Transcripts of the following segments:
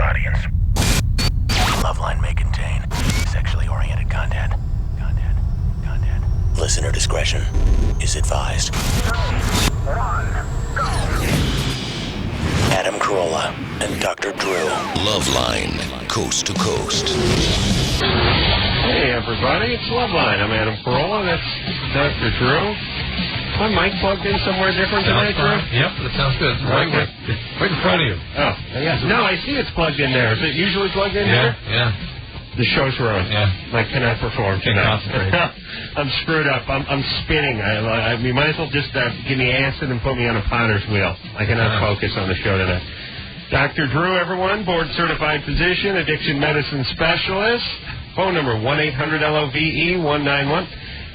audience. LoveLine may contain sexually oriented content. Listener discretion is advised. 2, 1, go! Adam Carolla and Dr. Drew. LoveLine, coast to coast. Hey everybody, it's LoveLine. I'm Adam Carolla. That's Dr. Drew. My mic plugged in somewhere different tonight, Drew? Yep, that sounds good. Right in front of you. Oh, yeah. No, I see it's plugged in there. Is it usually plugged in there? Yeah. The show's ruined. Yeah. I cannot perform Can't tonight. concentrate. I'm screwed up. I'm spinning. You might as well just give me acid and put me on a potter's wheel. I cannot focus on the show tonight. Dr. Drew, everyone, board-certified physician, addiction medicine specialist. Phone number 1-800-LOVE-191.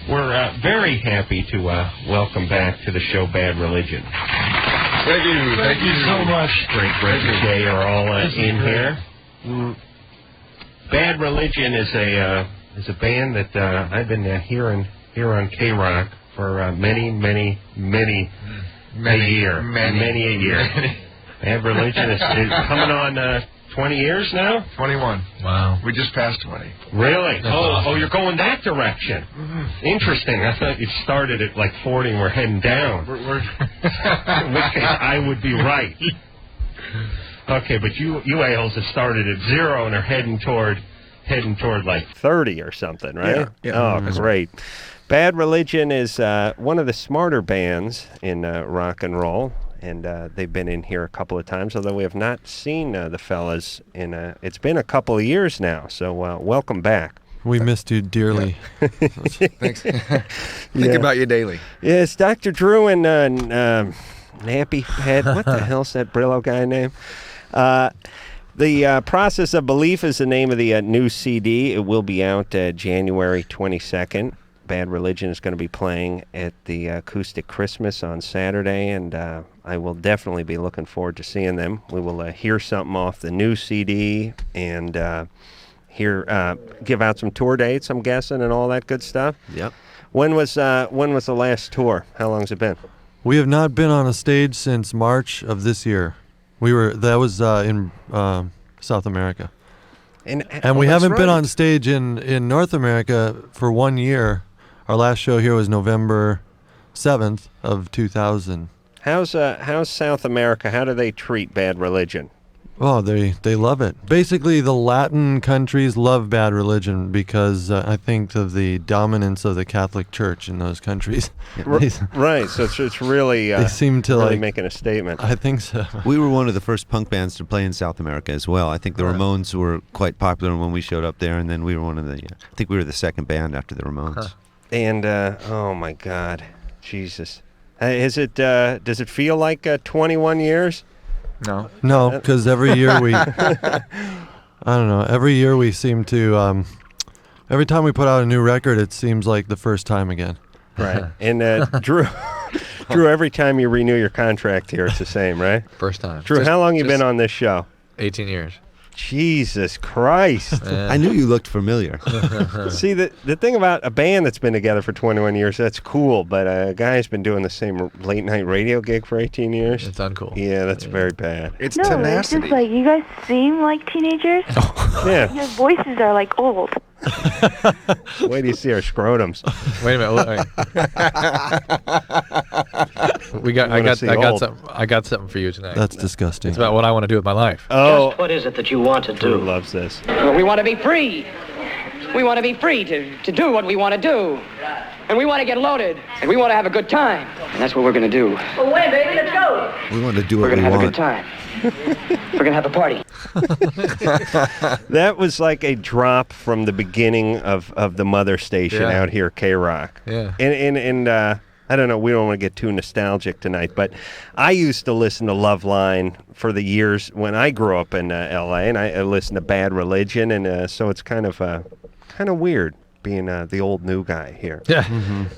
We're very happy to welcome back to the show Bad Religion. Thank you so much. Great Brett and Jay are all in here. Bad Religion is a band that I've been hearing here on K-Rock for many a year. Bad Religion is coming on 20 years now? 21. Wow. We just passed 20. Really? That's awesome. Oh, you're going that direction. Mm-hmm. Interesting. I thought you started at like 40 and we're heading down. In which case, I would be right. Okay, but you ales have started at 0 and are heading toward like 30 or something, right? Yeah. Oh, great. Bad Religion is one of the smarter bands in rock and roll. And they've been in here a couple of times, although we have not seen the fellas in it's been a couple of years now, so welcome back. We missed you dearly. Thanks. Think about you daily. Yes, Dr. Drew and Nappy Head, what the hell's that Brillo guy name? The Process of Belief is the name of the new CD. It will be out January 22nd. Bad Religion is going to be playing at the Acoustic Christmas on Saturday, and I will definitely be looking forward to seeing them. We will hear something off the new CD and give out some tour dates, I'm guessing, and all that good stuff. Yep. When was the last tour? How long has it been? We have not been on a stage since March of this year. That was in South America. And we haven't been on stage in North America for 1 year. Our last show here was November 7th of 2000. How's South America? How do they treat Bad Religion? Oh, they love it. Basically, the Latin countries love Bad Religion because I think of the dominance of the Catholic Church in those countries. Right, so it's really they seem to really making a statement. I think so. We were one of the first punk bands to play in South America as well. I think the Ramones were quite popular when we showed up there, and then we were one of the. I think we were the second band after the Ramones. Huh. And oh my God, Jesus, does it feel like 21 years? No, because every year we, I don't know, every year we seem to, every time we put out a new record, it seems like the first time again. Right. And Drew, every time you renew your contract here, it's the same, right? First time. Drew, how long you been on this show? 18 years. Jesus Christ. I knew you looked familiar. See, the thing about a band that's been together for 21 years, that's cool, but a guy's been doing the same late-night radio gig for 18 years. It's uncool. Yeah, that's very bad. It's No, tenacity. it's just like you guys seem like teenagers. Yeah. Your voices are like old. Wait till you see our scrotums. Wait a minute. I got something for you tonight. That's disgusting. It's about what I want to do with my life. Oh, Just what is it that you want to Drew do? loves this. We want to be free. We want to be free to do what we want to do. And we want to get loaded. And we want to have a good time. And that's what we're going to do. Well, when, baby? Let's go. We want to do We're what going we to have want. a good time. We're going to have a party. That was like a drop from the beginning of the mother station out here, K-Rock. Yeah. And I don't know, we don't want to get too nostalgic tonight, but I used to listen to LoveLine for the years when I grew up in L.A., and I listened to Bad Religion, and so it's kind of weird being the old new guy here. Yeah.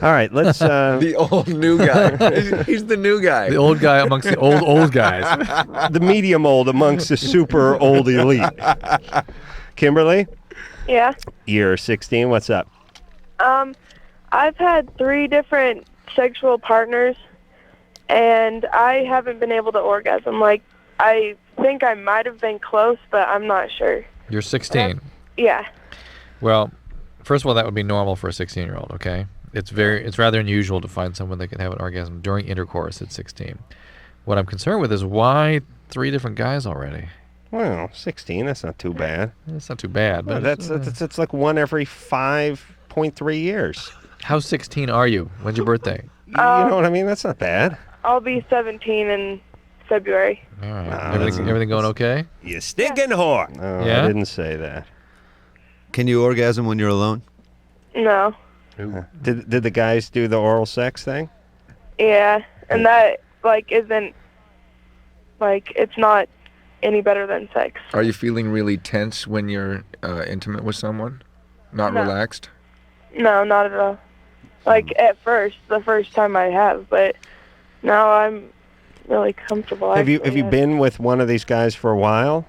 All right, let's... The old new guy. He's the new guy. The old guy amongst the old guys. the medium old amongst the super old elite. Kimberly? Yeah. You're 16, what's up? I've had 3 different sexual partners, and I haven't been able to orgasm. Like, I think I might have been close, but I'm not sure. You're 16. Yeah. Well, first of all, that would be normal for a 16-year-old, okay? It's rather unusual to find someone that can have an orgasm during intercourse at 16. What I'm concerned with is why 3 different guys already? Well, 16, that's not too bad. That's not too bad, but That's like one every 5.3 years. how 16 are you? When's your birthday? You know what I mean? That's not bad. I'll be 17 in February. All right. Everything going okay? You stinking whore. No, Yeah? I didn't say that. Can you orgasm when you're alone? No. Did the guys do the oral sex thing? Yeah, and that isn't it's not any better than sex. Are you feeling really tense when you're intimate with someone? Not No. relaxed? No, not at all. At first, the first time I have, but now I'm really comfortable. Have you actually. been with one of these guys for a while?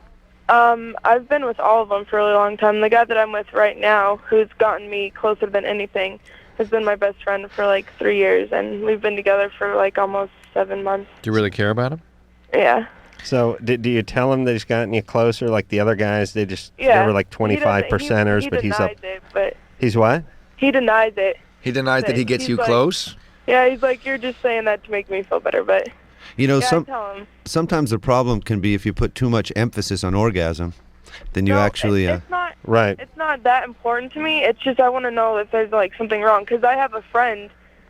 I've been with all of them for a really long time. The guy that I'm with right now, who's gotten me closer than anything, has been my best friend for 3 years, and we've been together for almost 7 months. Do you really care about him? Yeah. So do you tell him that he's gotten you closer? Like the other guys, they Yeah. were like 25 percenters, he but he's up. denies it, but He's what? he denies it. He denies that he gets He's you like- close? Yeah, he's like, you're just saying that to make me feel better, but You know, yeah, I tell him. sometimes the problem can be if you put too much emphasis on orgasm, then you No, actually. It's not. Right. It's not that important to me. It's just I want to know if there's something wrong, because I have a friend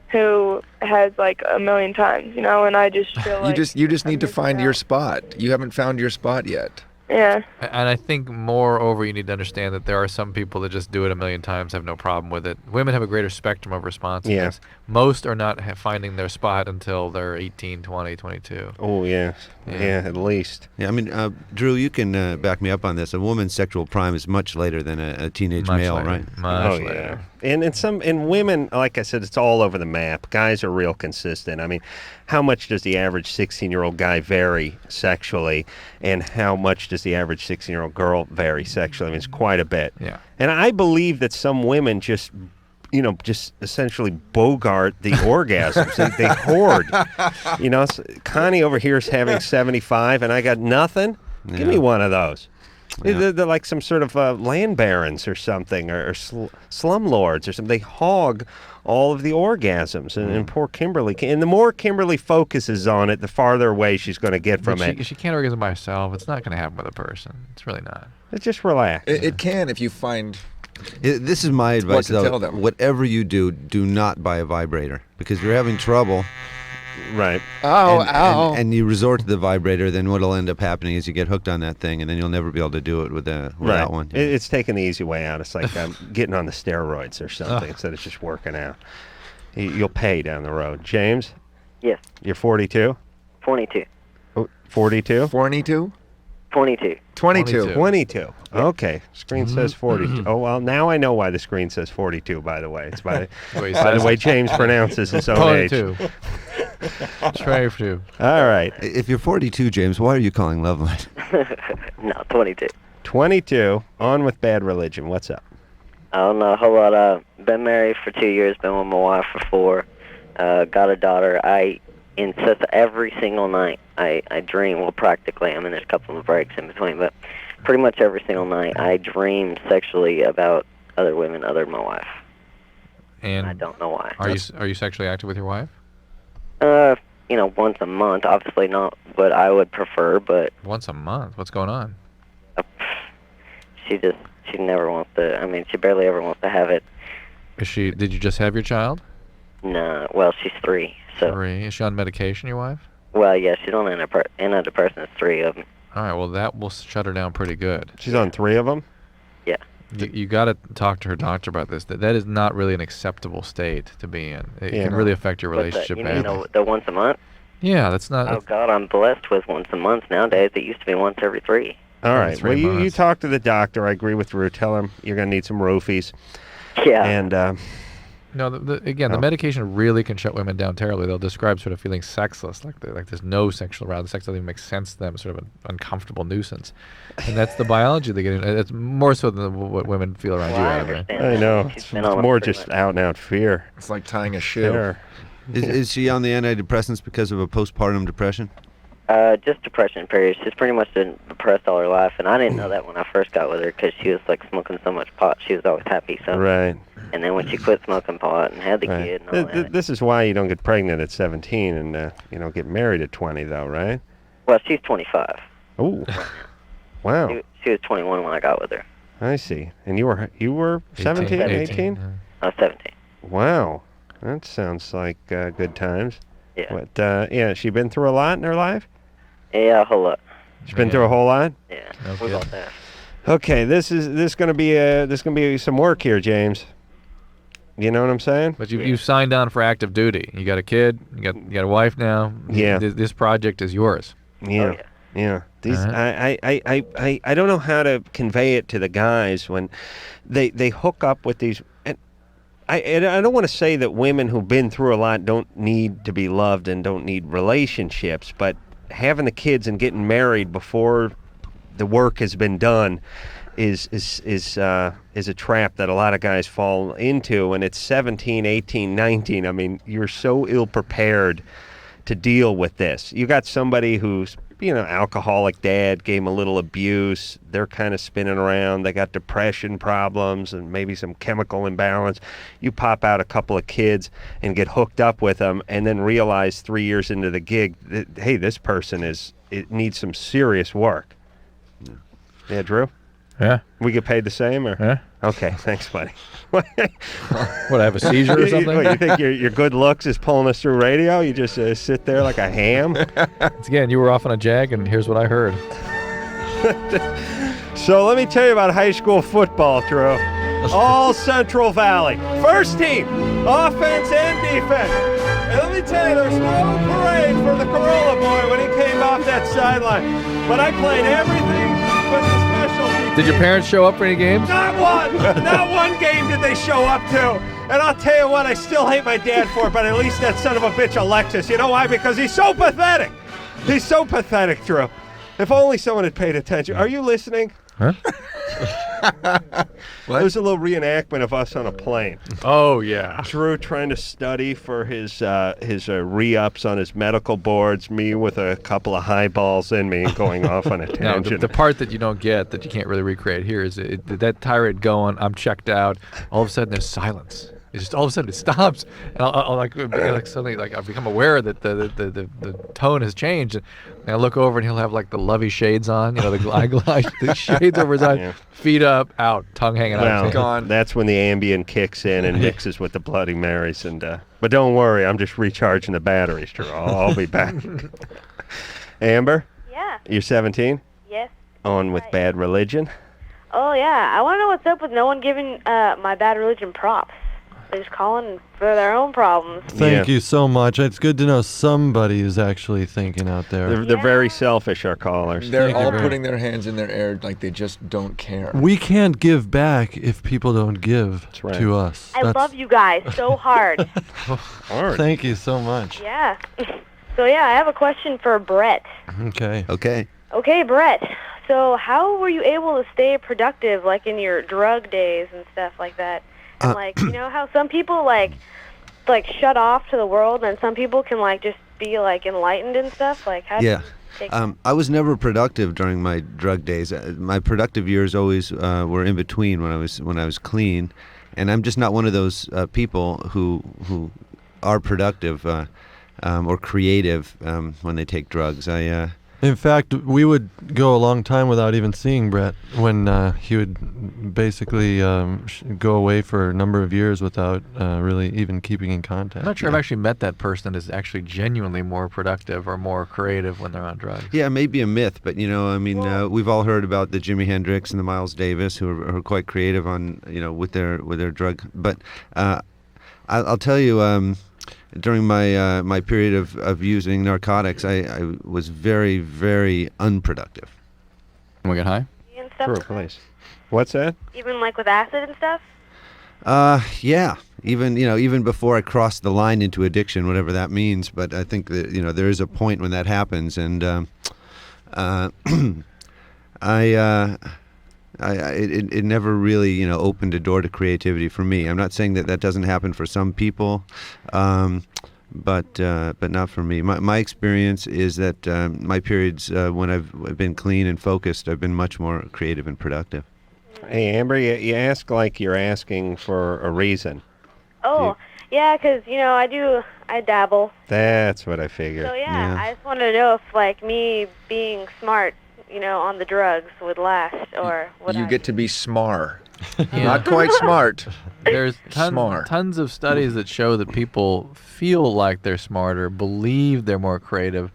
who has a million times, and I just feel like You just I'm need to missing find your out. spot. You haven't found your spot yet. Yeah. And I think moreover, you need to understand that there are some people that just do it a million times, have no problem with it. Women have a greater spectrum of responsiveness. Most are not finding their spot until they're 18, 20, 22. Oh, yeah. Yeah, at least. Yeah, I mean, Drew, you can back me up on this. A woman's sexual prime is much later than a teenage Much male, later. right? Much Yeah. later. And in women, like I said, it's all over the map. Guys are real consistent. I mean, how much does the average 16-year-old guy vary sexually, and how much does the average 16-year-old girl vary sexually? I mean, it's quite a bit. Yeah. And I believe that some women just essentially bogart the orgasms. They hoard. Connie over here is having 75, and I got nothing. Give me one of those. Yeah. They're like some sort of land barons or something, or slumlords or something. They hog all of the orgasms, and poor Kimberly. And the more Kimberly focuses on it, the farther away she's going to get from But it. she can't orgasm by herself. It's not going to happen with a person. It's really not. Just relax. It can if you find. This is my advice, to though. tell them. Whatever you do, do not buy a vibrator, because if you're having trouble. Right. And you resort to the vibrator, then what'll end up happening is you get hooked on that thing, and then you'll never be able to do it without one. It's taking the easy way out. It's like getting on the steroids or something instead of just working out. You'll pay down the road. James? Yes. You're 42? 22. Oh, 42? 42? 22. 22. 22. Okay. Screen says 42. Oh, well, now I know why the screen says 42, by the way. It's by the way James pronounces his own age. 22. Try for All right. If you're 42, James, why are you calling LoveLine? No, 22. 22. On with Bad Religion. What's up? I don't know a whole lot. Been married for 2 years, been with my wife for 4. Got a daughter. I insist every single night. I dream, well, practically. I mean, there's a couple of breaks in between, but pretty much every single night I dream sexually about other women other than my wife. And I don't know why. Are you sexually active with your wife? Once a month. Obviously not what I would prefer, but Once a month? What's going on? she never wants to. I mean, she barely ever wants to have it. Did you just have your child? No, well, she's 3. So, 3. Is she on medication, your wife? well, yeah, she's on antidepressants, 3 of them. All right, well, that will shut her down pretty good. She's on 3 of them? Yeah. You got to talk to her doctor about this. That is not really an acceptable state to be in. It can really affect your relationship You mean badly. the once a month? Yeah, that's not. Oh, God, I'm blessed with once a month nowadays. It used to be once every 3. All right. 3 Well, you months. talk to the doctor. I agree with Rue. Tell him you're going to need some roofies. Yeah. And No, the medication really can shut women down terribly. They'll describe sort of feeling sexless, like there's no sexual aroused. Sex doesn't even make sense to them, sort of an uncomfortable nuisance. And that's the biology they get in. It's more so than what women feel around you, I anyway. understand. I know. She's It's been on it more pretty just much. out and out fear. It's like tying a shoe. Fear. Is she on the antidepressants because of a postpartum depression? Just depression periods. She's pretty much been depressed all her life, and I didn't know that when I first got with her because she was like smoking so much pot. She was always happy. So. Right. And then when she quit smoking pot and had the kid and all that. This is why you don't get pregnant at 17 and get married at 20, though, right? Well, she's 25. Oh. Wow. She was 21 when I got with her. I see. And you were 17, 18? I was 17. Wow. That sounds like good times. Yeah. But she been through a lot in her life? Yeah, a whole lot. She's been through a whole lot? Yeah. Okay. We both have. Okay, this gonna be some work here, James. You know what I'm saying? But you signed on for active duty. You got a kid. You got a wife now. Yeah. This project is yours. Yeah. Oh, yeah. Yeah. These I don't know how to convey it to the guys when they hook up with these. And I don't want to say that women who've been through a lot don't need to be loved and don't need relationships, but having the kids and getting married before the work has been done is a trap that a lot of guys fall into. And it's 17, 18, 19. I mean, you're so ill prepared to deal with this. You got somebody who's alcoholic dad, gave him a little abuse. They're kind of spinning around. They got depression problems and maybe some chemical imbalance. You pop out a couple of kids and get hooked up with them and then realize 3 years into the gig that, hey, this person needs some serious work. Yeah, Drew? Yeah. We get paid the same? Or? Yeah. Okay, thanks, buddy. What, I have a seizure or something? You think your good looks is pulling us through radio? You just sit there like a ham? Again, you were off on a jag, and here's what I heard. So let me tell you about high school football, Drew. All Central Valley. First team, offense and defense. And let me tell you, there's no parade for the Corolla boy when he came off that sideline. But I played everything but the special teams. Did your parents show up for any games? Not one! Not one game did they show up to. And I'll tell you what, I still hate my dad for it, but at least that son of a bitch Alexis. You know why? Because he's so pathetic. He's so pathetic, Drew. If only someone had paid attention. Are you listening? Huh? There's a little reenactment of us on a plane. Oh, yeah. Drew trying to study for his re-ups on his medical boards, me with a couple of highballs in me going off on a No, tangent. the part that you don't get, that you can't really recreate here, is that tirade going, I'm checked out, all of a sudden there's silence. It's just all of a sudden it stops, and I'll like suddenly like I've become aware that the tone has changed, and I look over and he'll have like the lovey shades on, the eyeglass, the shades over his eyes, Yeah. feet up, out, tongue hanging out. Well, Gone. that's when the Ambien kicks in and mixes with the Bloody Marys. And but don't worry, I'm just recharging the batteries, Drew. I'll be back. Amber, Yeah. you're 17, Yes. on with Bad Religion. Oh, yeah. I want to know what's up with no one giving my Bad Religion props. They're just calling for their own problems. Thank you so much. It's good to know somebody is actually thinking out there. They're very selfish, our callers. They're Thank you all very putting their hands in their air like they just don't care. We can't give back if people don't give right. to us. I love you guys so hard. Hard. Thank you so much. Yeah. So, yeah, I have a question for Brett. Okay. Okay. Okay, Brett. So how were you able to stay productive, like in your drug days and stuff like that? And like, how some people like shut off to the world, and some people can like just be like enlightened and stuff. Like, how? Yeah. Do you take I was never productive during my drug days. My productive years always were in between when I was clean, and I'm just not one of those people who are productive or creative when they take drugs. In fact, we would go a long time without even seeing Brett when he would basically go away for a number of years without really even keeping in contact. I'm not sure I've actually met that person that is actually genuinely more productive or more creative when they're on drugs. Yeah, maybe a myth, but we've all heard about the Jimi Hendrix and the Miles Davis who are quite creative on with their drug. But I'll tell you. During my period of using narcotics, I was very, very unproductive. Can we get high? and stuff? True, please. What's that? Even like with acid and stuff? Yeah. Even before I crossed the line into addiction, whatever that means. But I think that there is a point when that happens, and it never really opened a door to creativity for me. I'm not saying that doesn't happen for some people, but not for me. My experience is that my periods when I've been clean and focused, I've been much more creative and productive. Hey, Amber, you ask like you're asking for a reason. Oh, yeah, 'cause I dabble. That's what I figured. So yeah, I just wanted to know if like me being smart, on the drugs would last, or would You I get to be smar. Yeah. Not quite smart. There's Smart. tons of studies that show that people feel like they're smarter, believe they're more creative,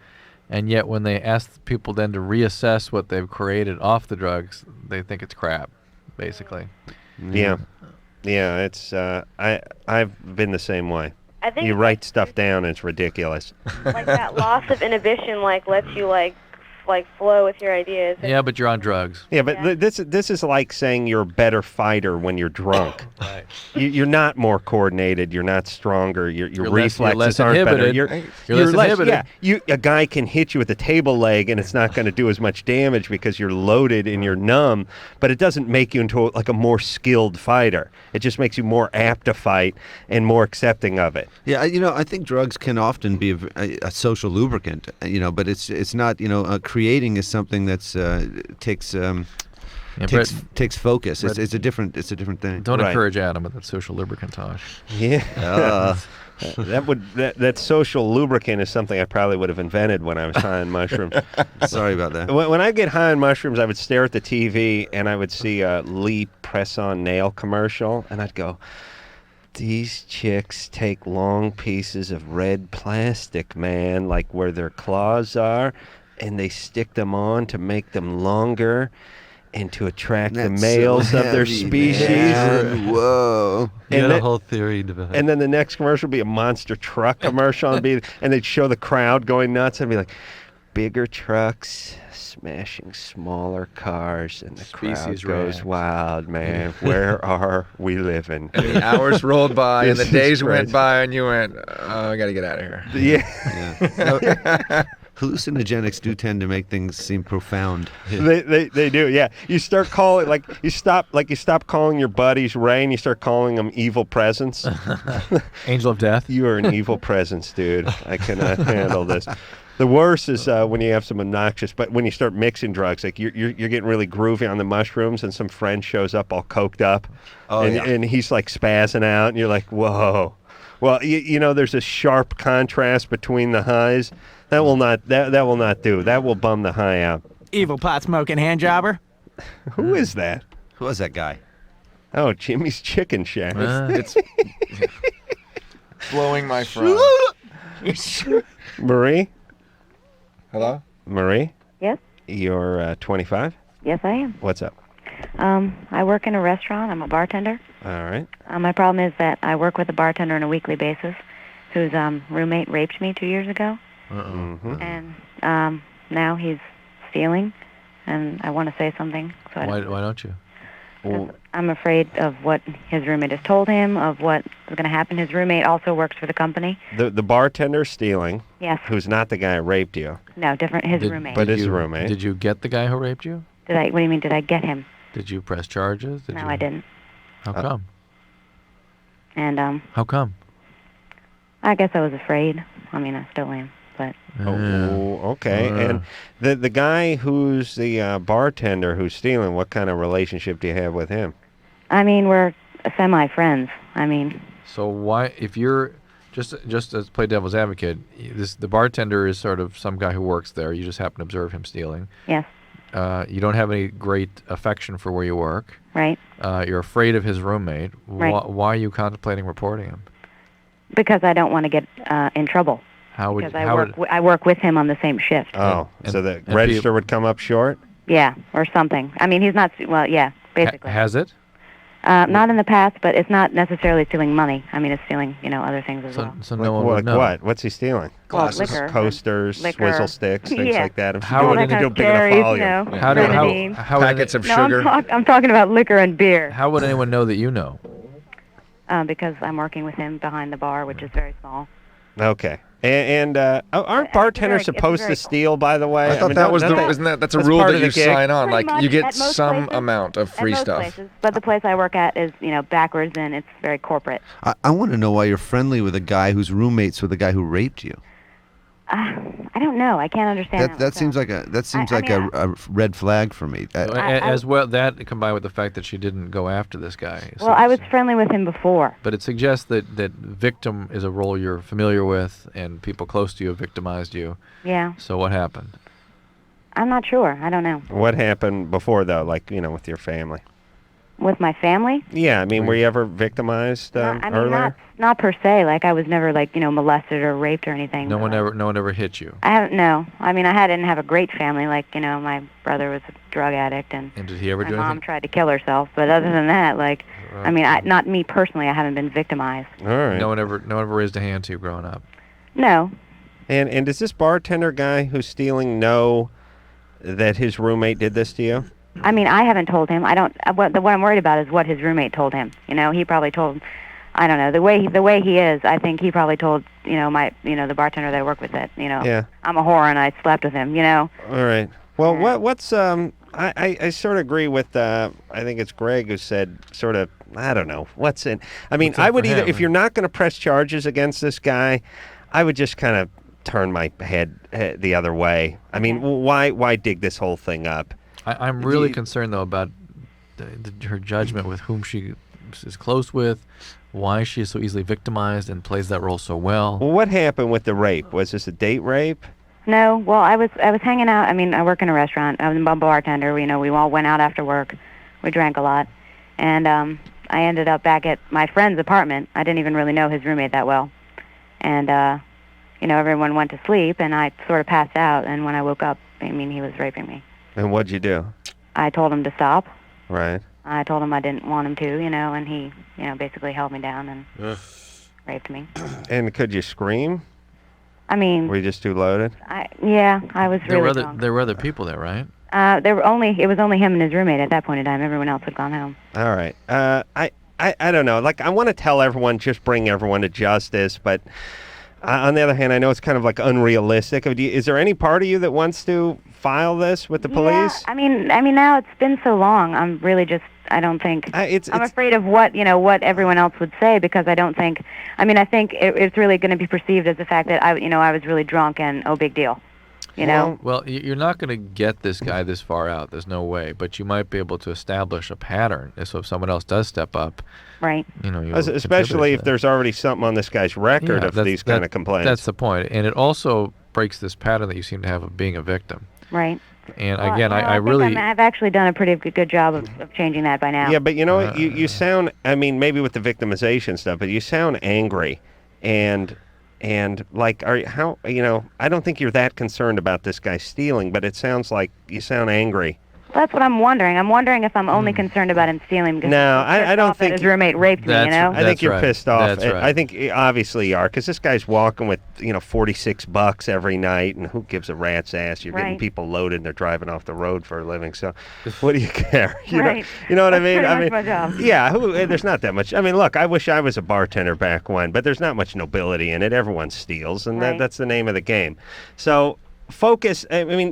and yet when they ask people then to reassess what they've created off the drugs, they think it's crap, basically. Yeah. Yeah, it's I've been the same way. I think You write stuff down, it's ridiculous. like that loss of inhibition lets you like flow with your ideas. Yeah, but you're on drugs. Yeah, but this is like saying you're a better fighter when you're drunk. Right. You're not more coordinated. You're not stronger. Your less- you're reflexes less aren't better. inhibited. You're less inhibited. Yeah, a guy can hit you with a table leg, and it's not going to do as much damage because you're loaded and you're numb. But it doesn't make you into like a more skilled fighter. It just makes you more apt to fight and more accepting of it. Yeah, I think drugs can often be a social lubricant. But it's not. Creating is something that's takes focus. Brett, It's a different thing. Don't encourage Adam with that social lubricantage. Yeah. That social lubricant is something I probably would have invented when I was high on mushrooms. Sorry about that. When I get high on mushrooms, I would stare at the TV and I would see a Lee press-on nail commercial, and I'd go, these chicks take long pieces of red plastic, man, like where their claws are, and they stick them on to make them longer and to attract the males of their species. Man. Whoa. You had a whole theory developed. And then the next commercial would be a monster truck commercial, and they'd show the crowd going nuts, and be like, bigger trucks smashing smaller cars, and the crowd Species goes react. wild, man. Where are we living? And the hours rolled by, and the This is days went crazy. by, and you went, oh, I got to get out of here. Yeah. Hallucinogenics do tend to make things seem profound. They do, yeah. You start calling you stop calling your buddies Ray, and you start calling them evil presence. Angel of Death. You are an evil presence, dude. I cannot handle this. The worst is when you have some obnoxious, but when you start mixing drugs, like you're getting really groovy on the mushrooms, and some friend shows up all coked up, and he's like spazzing out, and you're like, whoa. Well, there's a sharp contrast between the highs. That will not do. That will bum the high out. Evil pot smoking hand jobber. Who is that? Who was that guy? Oh, Jimmy's Chicken Shack. It's blowing my front. Marie? Hello? Marie? Yes? You're 25? Yes, I am. What's up? I work in a restaurant. I'm a bartender. All right. My problem is that I work with a bartender on a weekly basis whose roommate raped me 2 years ago. Mm-hmm. And now he's stealing, and I want to say something. So Why don't you? Well, I'm afraid of what his roommate has told him, of what is going to happen. His roommate also works for the company. the bartender stealing. Yes. Who's not the guy who raped you. No, different. His roommate. But his roommate. Did you get the guy who raped you? What do you mean? Did I get him? Did you press charges? No, I didn't. How come? And How come? I guess I was afraid. I mean, I still am. But Oh, okay. And the guy who's the bartender who's stealing, what kind of relationship do you have with him? I mean, we're semi-friends. I mean, So why, if you're just as play devil's advocate, the bartender is sort of some guy who works there. You just happen to observe him stealing. yes, You don't have any great affection for where you work. right. You're afraid of his roommate. Right. Why are you contemplating reporting him? Because I don't want to get in trouble. How would Because how I work with him on the same shift. Oh, And- so the and register would come up short? Yeah, or something. I mean, he's not. Well, yeah, basically. has it? Not in the past, but it's not necessarily stealing money. I mean, it's stealing, other things as well. So no one would know. What? What's he stealing? Well, liquor. Coasters, Liquor. swizzle sticks, things Yeah. like that. How All would that any kind do of big enough cherries, volume. How do grenadine. how would Packets of No, sugar. I'm talking about liquor and beer. How would anyone know that you know? Because I'm working with him behind the bar, which is very small. Okay. And aren't bartenders supposed to steal, by the way? I thought that was that's a rule part that of the you gig? sign on. Pretty Like much you get at most some places. amount of free At most stuff. places, but the place I work at is, backwards and it's very corporate. I want to know why you're friendly with a guy who's roommates with a guy who raped you. I don't know. I can't understand That seems like a red flag for me. As well, that combined with the fact that she didn't go after this guy. Well, I was friendly with him before. But it suggests that victim is a role you're familiar with, and people close to you have victimized you. Yeah. So what happened? I'm not sure. I don't know. What happened before, though, like, with your family? With my family? Yeah, I mean, were you ever victimized earlier? Not per se. Like, I was never, molested or raped or anything. No one ever hit you? I haven't, no. I mean, I didn't have a great family. Like, my brother was a drug addict, and did he ever do my mom anything? tried to kill herself. But other than that, not me personally, I haven't been victimized. All right. No one ever raised a hand to you growing up? No. And does this bartender guy who's stealing know that his roommate did this to you? I mean, I haven't told him. I don't. What I'm worried about is what his roommate told him. He probably told. I don't know, the way he is. I think he probably told the bartender that I work with that Yeah. I'm a whore and I slept with him. All right. Well, what's I sort of agree with I think it's Greg who said sort of, I don't know what's in. I mean, I would either, if you're not going to press charges against this guy, I would just kind of turn my head the other way. I mean, why dig this whole thing up? I'm really concerned, though, about her judgment with whom she is close with, why she is so easily victimized and plays that role so well. Well, what happened with the rape? Was this a date rape? No. Well, I was hanging out. I mean, I work in a restaurant. I was a bartender. We all went out after work. We drank a lot. And I ended up back at my friend's apartment. I didn't even really know his roommate that well. And, everyone went to sleep, and I sort of passed out. And when I woke up, he was raping me. And what'd you do? I told him to stop. Right. I told him I didn't want him to, and he, basically held me down and raped me. And could you scream? I mean... Were you just too loaded? I was really drunk. There were other people there, right? It was only him and his roommate at that point in time. Everyone else had gone home. All right. I don't know. Like, I want to tell everyone, just bring everyone to justice, but on the other hand, I know it's kind of like unrealistic. Is there any part of you that wants to file this with the police? I mean, now it's been so long. I'm really just, I don't think, I'm afraid of what everyone else would say, because I don't think, I think it's really going to be perceived as the fact that I was really drunk and big deal. Well, you're not going to get this guy this far out. There's no way. But you might be able to establish a pattern. So if someone else does step up, right? Especially if there's already something on this guy's record of these kind of complaints. That's the point. And it also breaks this pattern that you seem to have of being a victim. Right. And again, I've actually done a pretty good job of changing that by now. Yeah, but you sound, maybe with the victimization stuff, but you sound angry, and like, I don't think you're that concerned about this guy stealing, but it sounds like you sound angry. That's what I'm wondering. I'm wondering if I'm only concerned about him stealing because I don't think his roommate raped me. I think you're pissed off. That's right. I think obviously you are, because this guy's walking with $46 every night, and who gives a rat's ass? You're getting people loaded and they're driving off the road for a living. So, what do you care? You know what I mean? Pretty much my job. Yeah. There's not that much. I mean, look, I wish I was a bartender back when, but there's not much nobility in it. Everyone steals, and that's the name of the game. So. Focus,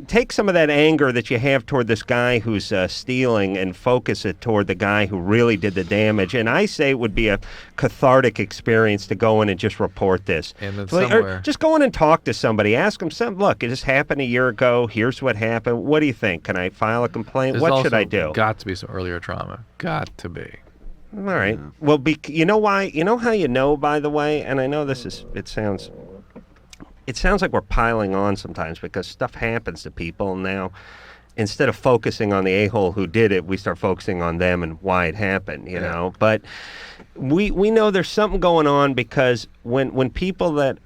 take some of that anger that you have toward this guy who's stealing and focus it toward the guy who really did the damage. And I say it would be a cathartic experience to go in and just report this. And then somewhere. Just go in and talk to somebody. Ask them, look, it just happened a year ago. Here's what happened. What do you think? Can I file a complaint? What should I do? Got to be some earlier trauma. Got to be. All right. Yeah. Well, you know why? You know how you know, by the way? And I know it sounds like we're piling on sometimes because stuff happens to people, and now instead of focusing on the a-hole who did it, we start focusing on them and why it happened, you know. But we know there's something going on, because when people that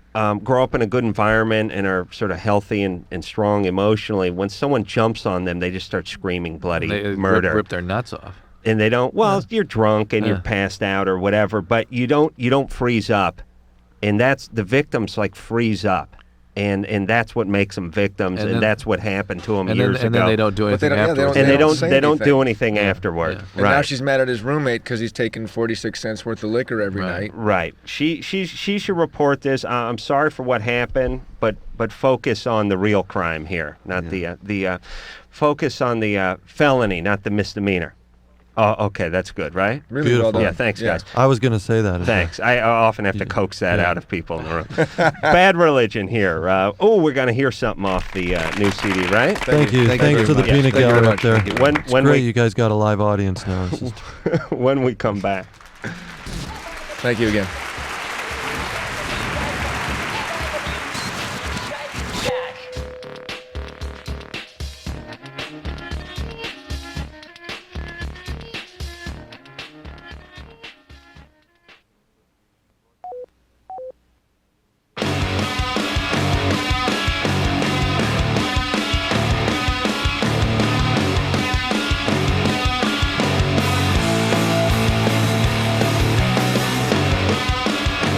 grow up in a good environment and are sort of healthy and strong emotionally, when someone jumps on them, they just start screaming bloody murder. Rip their nuts off. And they don't, you're drunk and you're passed out or whatever, but you don't freeze up. And that's, the victims freeze up. And that's what makes them victims, and that's what happened to them years ago. And then they don't do anything afterwards. They don't do anything afterward. Yeah. And now she's mad at his roommate because he's taking 46 cents worth of liquor every night. Right. She should report this. I'm sorry for what happened, but focus on the real crime here, not the focus on the felony, not the misdemeanor. Oh, okay, that's good, right? Really beautiful. Well done. Yeah, thanks, guys. I was going to say that. Thanks. I often have to coax that out of people in the room. Bad Religion here. We're going to hear something off the new CD, right? Thank you. Thanks to the peanut gallery up there. It's great you guys got a live audience now. When we come back. Thank you again.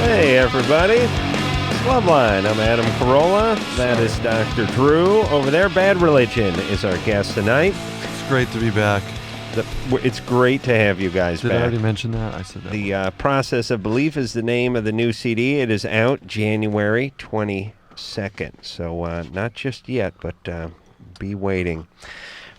Hey, everybody. It's LoveLine. I'm Adam Carolla. That is Dr. Drew. Over there, Bad Religion is our guest tonight. It's great to be back. It's great to have you guys back. Did I already mention that? I said that. The Process of Belief is the name of the new CD. It is out January 22nd. So not just yet, but be waiting.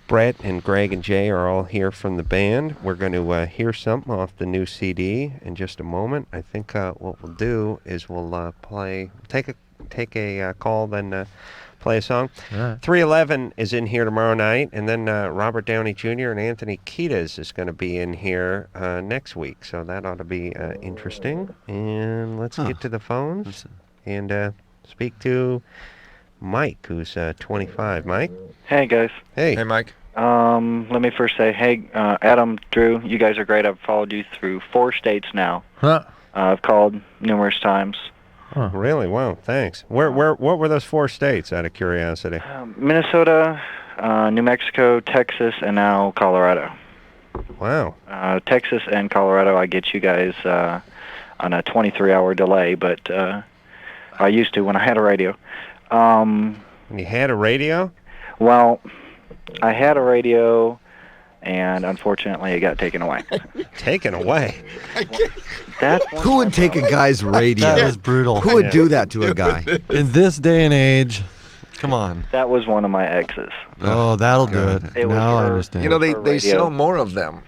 Brett and Greg and Jay are all here from the band. We're going to hear something off the new CD in just a moment. I think what we'll do is we'll take a call, then play a song. Right. 311 is in here tomorrow night, and then Robert Downey Jr. and Anthony Kiedis is going to be in here next week. So that ought to be interesting. And let's get to the phones and speak to Mike, who's 25. Mike? Hey, guys. Hey. Hey, Mike. Let me first say, hey, Adam, Drew, you guys are great. I've followed you through 4 states now. I've called numerous times. Oh, really? Wow, thanks. What were those 4 states, out of curiosity? Minnesota, New Mexico, Texas, and now Colorado. Wow. Texas and Colorado, I get you guys on a 23-hour delay, but I used to when I had a radio. When you had a radio? Well, I had a radio, and unfortunately, it got taken away. Taken away? Who would take a guy's radio? That was brutal. Who would do that to a guy? In this day and age, come on. That was one of my exes. Oh, that'll do it. Now I understand. You know, they sell more of them.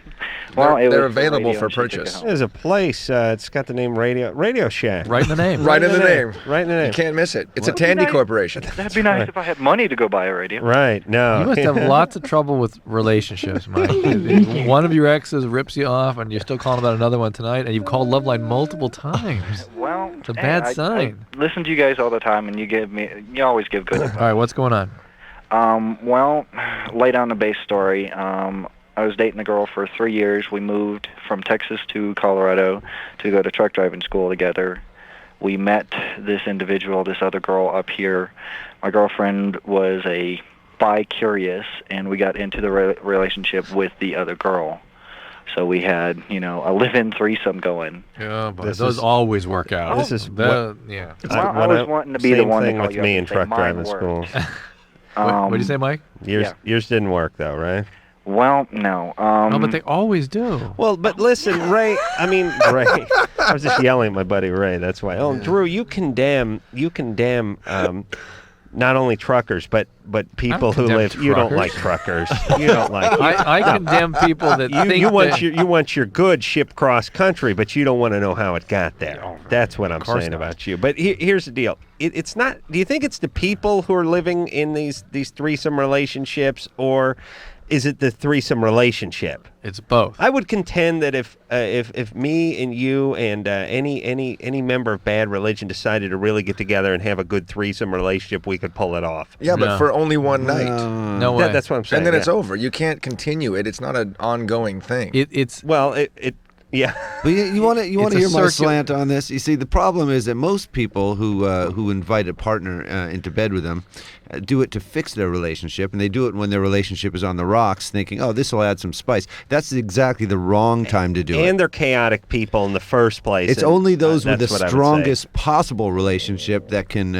Well, they're available for purchase. There's a place. It's got the name Radio Shack. Right in the name. Right in the name. Right in the name. You can't miss it. It's a Tandy Corporation. That'd be nice if I had money to go buy a radio. Right. No. You must have lots of trouble with relationships, Mike. If one of your exes rips you off, and you're still calling about another one tonight, and you've called LoveLine multiple times. Well, it's a bad sign. I listen to you guys all the time, and you always give good advice. All right, what's going on? Well, lay down the base story. I was dating a girl for 3 years. We moved from Texas to Colorado to go to truck driving school together. We met this individual, this other girl up here. My girlfriend was a bi-curious, and we got into the relationship with the other girl. So we had, a live-in threesome going. Yeah, but those always work out. This is Well, I was wanting to be the one to thing call with you me up in and say, truck "Mine driving worked." school. What did you say, Mike? Yours didn't work, though, right? Well, no. No, but they always do. Well, but listen, Ray. Ray. I was just yelling at my buddy Ray. That's why. Oh, Drew, you condemn. Not only truckers, but people who live. Truckers. You don't like truckers. You don't like. I condemn people that think you want your goods shipped cross country, but you don't want to know how it got there. That's what I'm saying about you. But here's the deal. It's not. Do you think it's the people who are living in these threesome relationships, or is it the threesome relationship? It's both. I would contend that if me and you and any member of Bad Religion decided to really get together and have a good threesome relationship, we could pull it off. Yeah, but for only one night. No way. That's what I'm saying. And then it's over. You can't continue it. It's not an ongoing thing. It's Yeah. But you want to It's hear a my circular- slant on this? You see, the problem is that most people who invite a partner into bed with them do it to fix their relationship, and they do it when their relationship is on the rocks, thinking, "Oh, this will add some spice." That's exactly the wrong time to do it. And they're chaotic people in the first place. It's and, only those with the that's what I would say. strongest possible relationship that can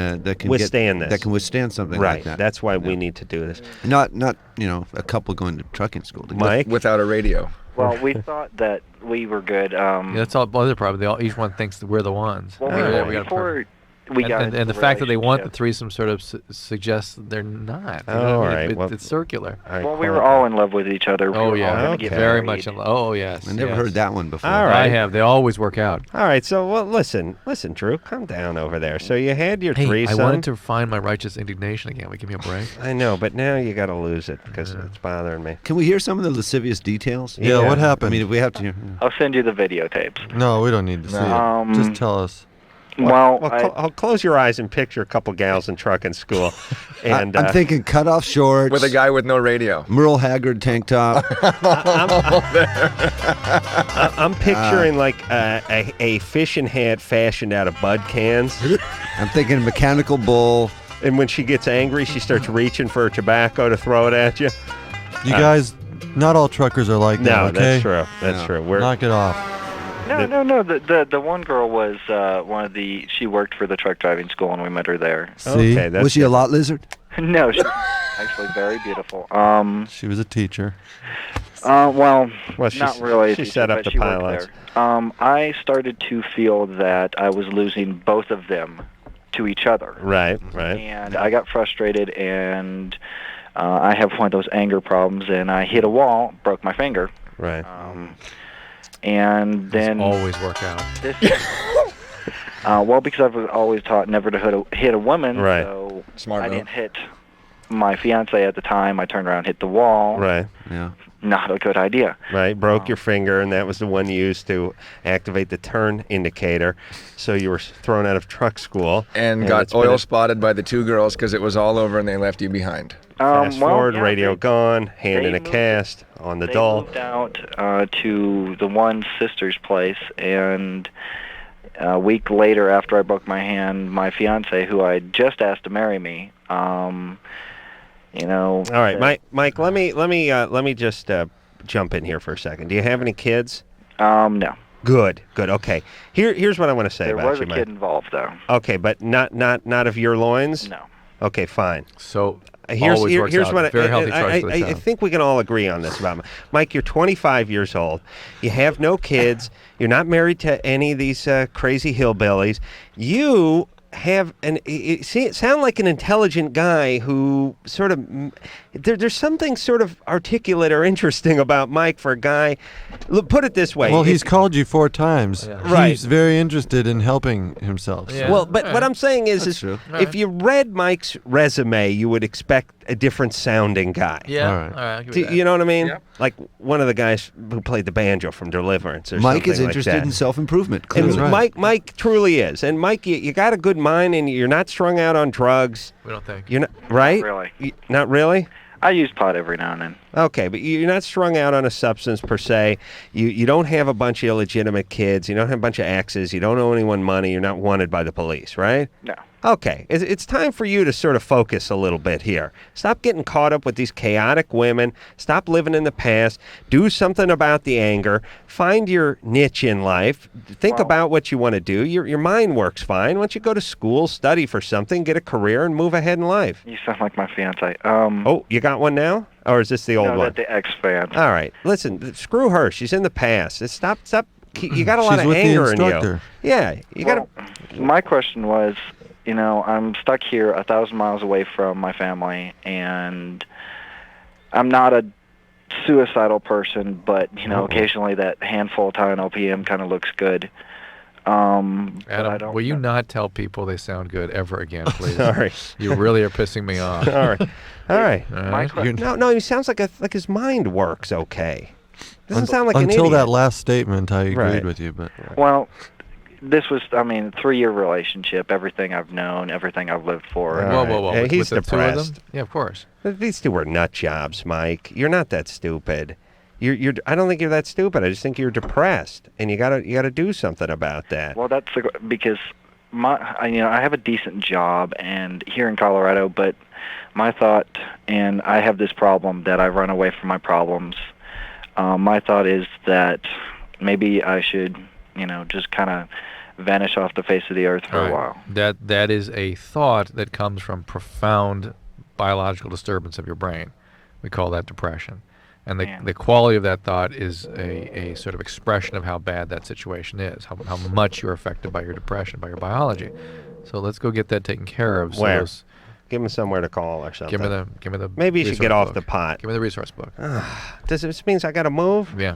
Withstand this. that can withstand something Right. like that. That's why we need to do this. Not a couple going to trucking school. Mike? Without a radio. Well, we thought that we were good. Yeah, that's all. Well, they're probably each one thinks that we're the ones. Well, Before we got and into the fact that they want the relationship. thesome sort of suggests that they're not. You Oh, know what I all mean? right. Well, It's circular. Well, we were all in love with each other. We Oh were all yeah, gonna get very married. much in love. Oh yes. I never yes. heard that one before. All I right. have. They always work out. All right. So, well, listen, Drew, calm down over there. So you had your Hey, threesome. I wanted to find my righteous indignation again. Will you give me a break? I know, but now you got to lose it because it's bothering me. Can we hear some of the lascivious details? Yeah, what happened? I mean, if we have to hear. I'll send you the videotapes. No, we don't need to see it. Just tell us. Well, I'll close your eyes and picture a couple gals in trucking school. And I'm thinking cut off shorts With a guy with no radio. Merle Haggard tank top. I'm picturing like a fishing hat fashioned out of bud cans. I'm thinking mechanical bull. And when she gets angry, she starts reaching for her tobacco to throw it at you. You guys, not all truckers are like that. No, Okay? that's true. That's true. Knock it off. No. The one girl was one of the. She worked for the truck driving school, and we met her there. See? Okay, that's Was she a lot lizard? No, she's actually very beautiful. She was a teacher. Well, she not really. a she teacher, set up but the she worked pylons. there. I started to feel that I was losing both of them to each other. Right. And I got frustrated, and I have one of those anger problems, and I hit a wall, broke my finger. Right. And then always work out. Well, because I was always taught never to hit a woman, Right. so Smart I move. didn't hit my fiance at the time. I turned around and hit the wall. Right. Yeah. Not a good idea. Right. Broke your finger, and that was the one used to activate the turn indicator. So you were thrown out of truck school. And it's got been oil a- spotted by the two girls because it was all over and they left you behind. Fast well, forward, yeah, radio gone, hand they in a moved- cast, on the They dull. moved out to the one sister's place, and a week later, after I broke my hand, my fiance, who I just asked to marry me, All right, Mike. Let me just jump in here for a second. Do you have any kids? No. Good. Okay. Here's what I want to say There about was you, a Mike. kid involved, though. Okay, but not of your loins. No. Okay, fine. So Here's out. what Very healthy choice for the I child. think we can all agree on this about Mike. You're 25 years old. You have no kids. You're not married to any of these crazy hillbillies. You have it sound like an intelligent guy who sort of there's something sort of articulate or interesting about Mike for a guy. Look, put it this way. Well, he's called you 4 times. Yeah. Right. He's very interested in helping himself. Yeah. Well, but what I'm saying is, That's true. if you read Mike's resume, you would expect a different sounding guy. Yeah. All right. I'll give you that. You know what I mean? Yep. Like one of the guys who played the banjo from Deliverance or Mike something is like interested that. in self-improvement. And Clearly. right. Mike truly is. And Mike, you got a good mind, and you're not strung out on drugs. We don't think. You're not right. Really. Not really. I use pot every now and then. Okay, but you're not strung out on a substance per se. You don't have a bunch of illegitimate kids. You don't have a bunch of exes. You don't owe anyone money. You're not wanted by the police, right? No. Okay, it's time for you to sort of focus a little bit here. Stop getting caught up with these chaotic women. Stop living in the past. Do something about the anger. Find your niche in life. Think about what you want to do. Your mind works fine. Why don't you go to school, study for something, get a career, and move ahead in life? You sound like my fiance. Oh, you got one now? Or is this the old no, one? the ex-fan. All right, listen, screw her. She's in the past. Stop. You got a lot She's of with the anger in you. instructor. Yeah, you got to. My question was, I'm stuck here 1,000 miles away from my family, and I'm not a suicidal person, but, occasionally that handful of Tylenol-PM kind of looks good. But I Adam, don't will you not tell people they sound good ever again, please? Sorry. You really are pissing me off. All right. All right. My question, No, he sounds like his mind works okay. Doesn't sound like an Until idiot. that last statement, I agreed Right. with you, but well, this was, 3-year relationship, everything I've known, everything I've lived for. All Whoa. right. With He's the two of them? depressed. Yeah, of course. These two were nut jobs, Mike. You're not that stupid. I don't think you're that stupid. I just think you're depressed, and you gotta do something about that. Well, that's because I have a decent job and here in Colorado, but my thought, and I have this problem that I run away from my problems. My thought is that maybe I should, just kind of vanish off the face of the earth for a while. That is a thought that comes from profound biological disturbance of your brain. We call that depression. And the quality of that thought is a sort of expression of how bad that situation is, how much you're affected by your depression, by your biology. So let's go get that taken care of. Where? Give him somewhere to call or something. Give me the. Maybe you should get off the pot. Give me the resource book. This means I got to move? Yeah.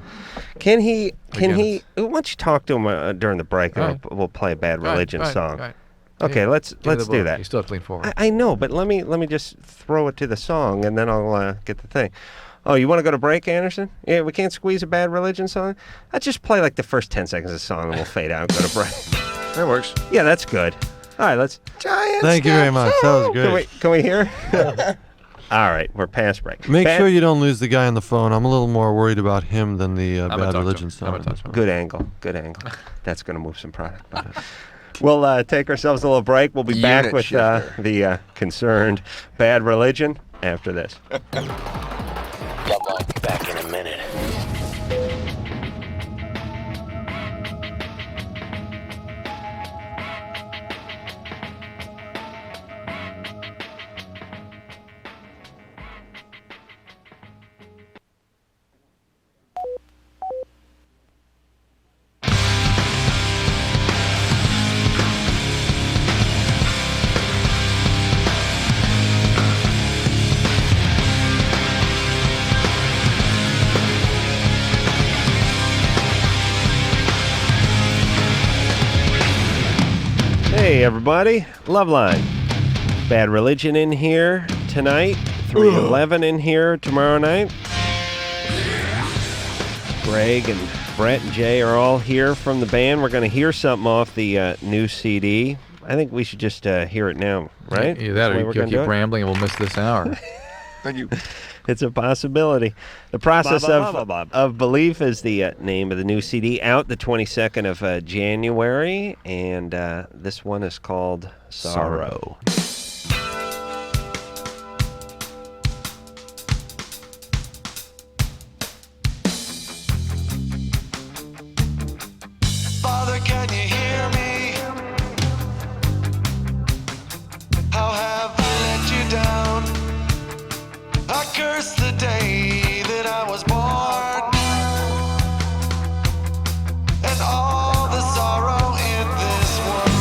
Can he? Why don't you talk to him during the break, and we'll play a Bad Religion song. Right. Okay, let's do that. You still have to lean forward. I know, but let me just throw it to the song, and then I'll get the thing. Oh, you want to go to break, Anderson? Yeah, we can't squeeze a Bad Religion song? I'll just play like the first 10 seconds of the song, and we'll fade out and go to break. That works. Yeah, that's good. All right, let's... Thank you very much. That was great. Can we hear? All right, we're past break. Make sure you don't lose the guy on the phone. I'm a little more worried about him than the Bad Religion song. Good angle. That's going to move some product. We'll take ourselves a little break. We'll be back with the concerned Bad Religion after this. LoveLine, back in a minute. Hey everybody, LoveLine. Bad Religion in here tonight. 311 in here tomorrow night. Greg and Brett and Jay are all here from the band. We're going to hear something off the new CD. I think we should just hear it now, right? Either that or you'll keep rambling and we'll miss this hour. Thank you. It's a possibility. The Process of Belief is the name of the new CD, out the 22nd of January, and this one is called Sorrow. Father, can you hear me? How have I let you down? I curse the day that I was born, and all the sorrow in this world.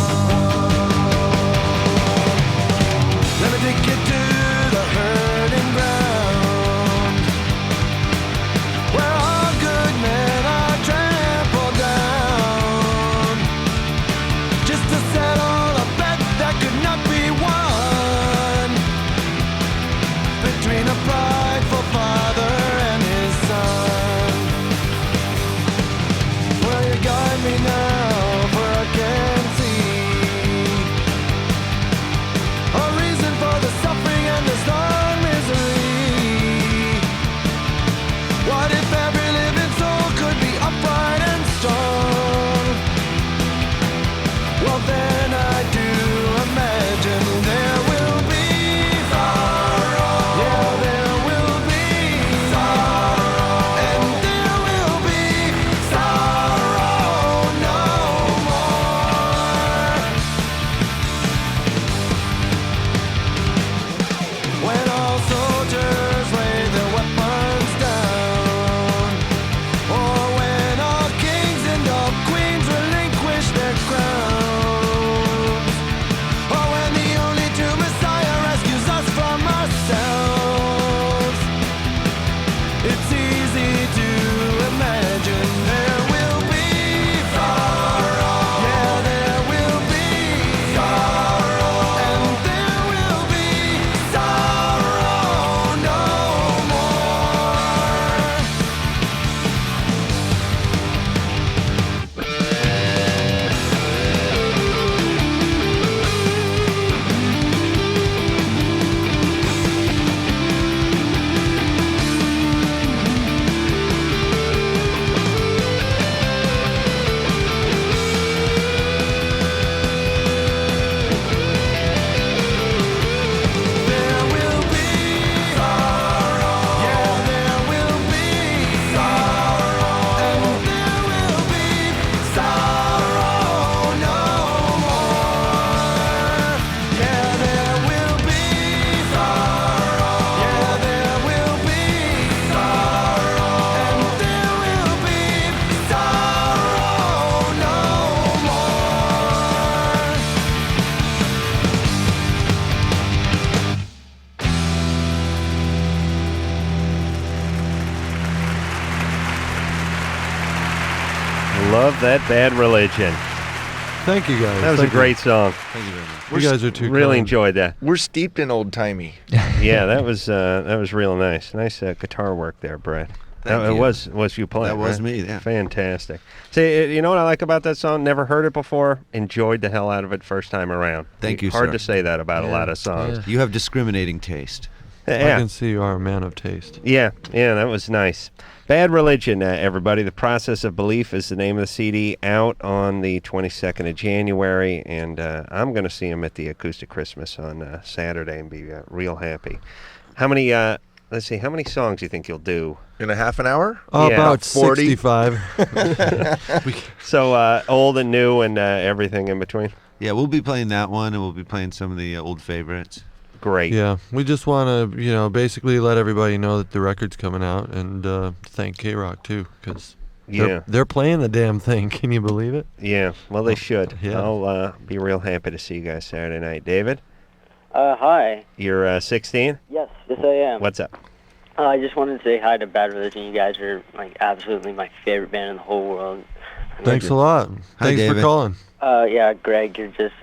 love that Bad Religion. Thank you guys. That was a great song. Thank you very much. You guys are too Really kind. enjoyed that. We're steeped in old timey. Yeah, that was real nice. Nice guitar work there, Brett. Thank It you. was you playing. That was right? me, yeah. Fantastic. See, you know what I like about that song? Never heard it before. Enjoyed the hell out of it first time around. Thank you, Hard sir. to say that about a lot of songs. Yeah. You have discriminating taste. I Yeah. can see you are a man of taste. Yeah, that was nice. Bad Religion, everybody. The Process of Belief is the name of the CD, out on the 22nd of January, and I'm going to see him at the Acoustic Christmas on Saturday and be real happy. How many, let's see, how many songs do you think you'll do? In a half an hour? Yeah. About 40. 65. So old and new and everything in between? Yeah, we'll be playing that one, and we'll be playing some of the old favorites. Great. Yeah, we just want to, basically let everybody know that the record's coming out, and thank K-Rock too, because they're playing the damn thing. Can you believe it? Yeah, well, they should. Yeah. I'll be real happy to see you guys Saturday night. David, Hi. you're 16? Yes, I am. What's up? I just wanted to say hi to Bad Religion. You guys are like absolutely my favorite band in the whole world. Thanks a lot. Hi, Thanks David. for calling. Yeah, Greg, you're just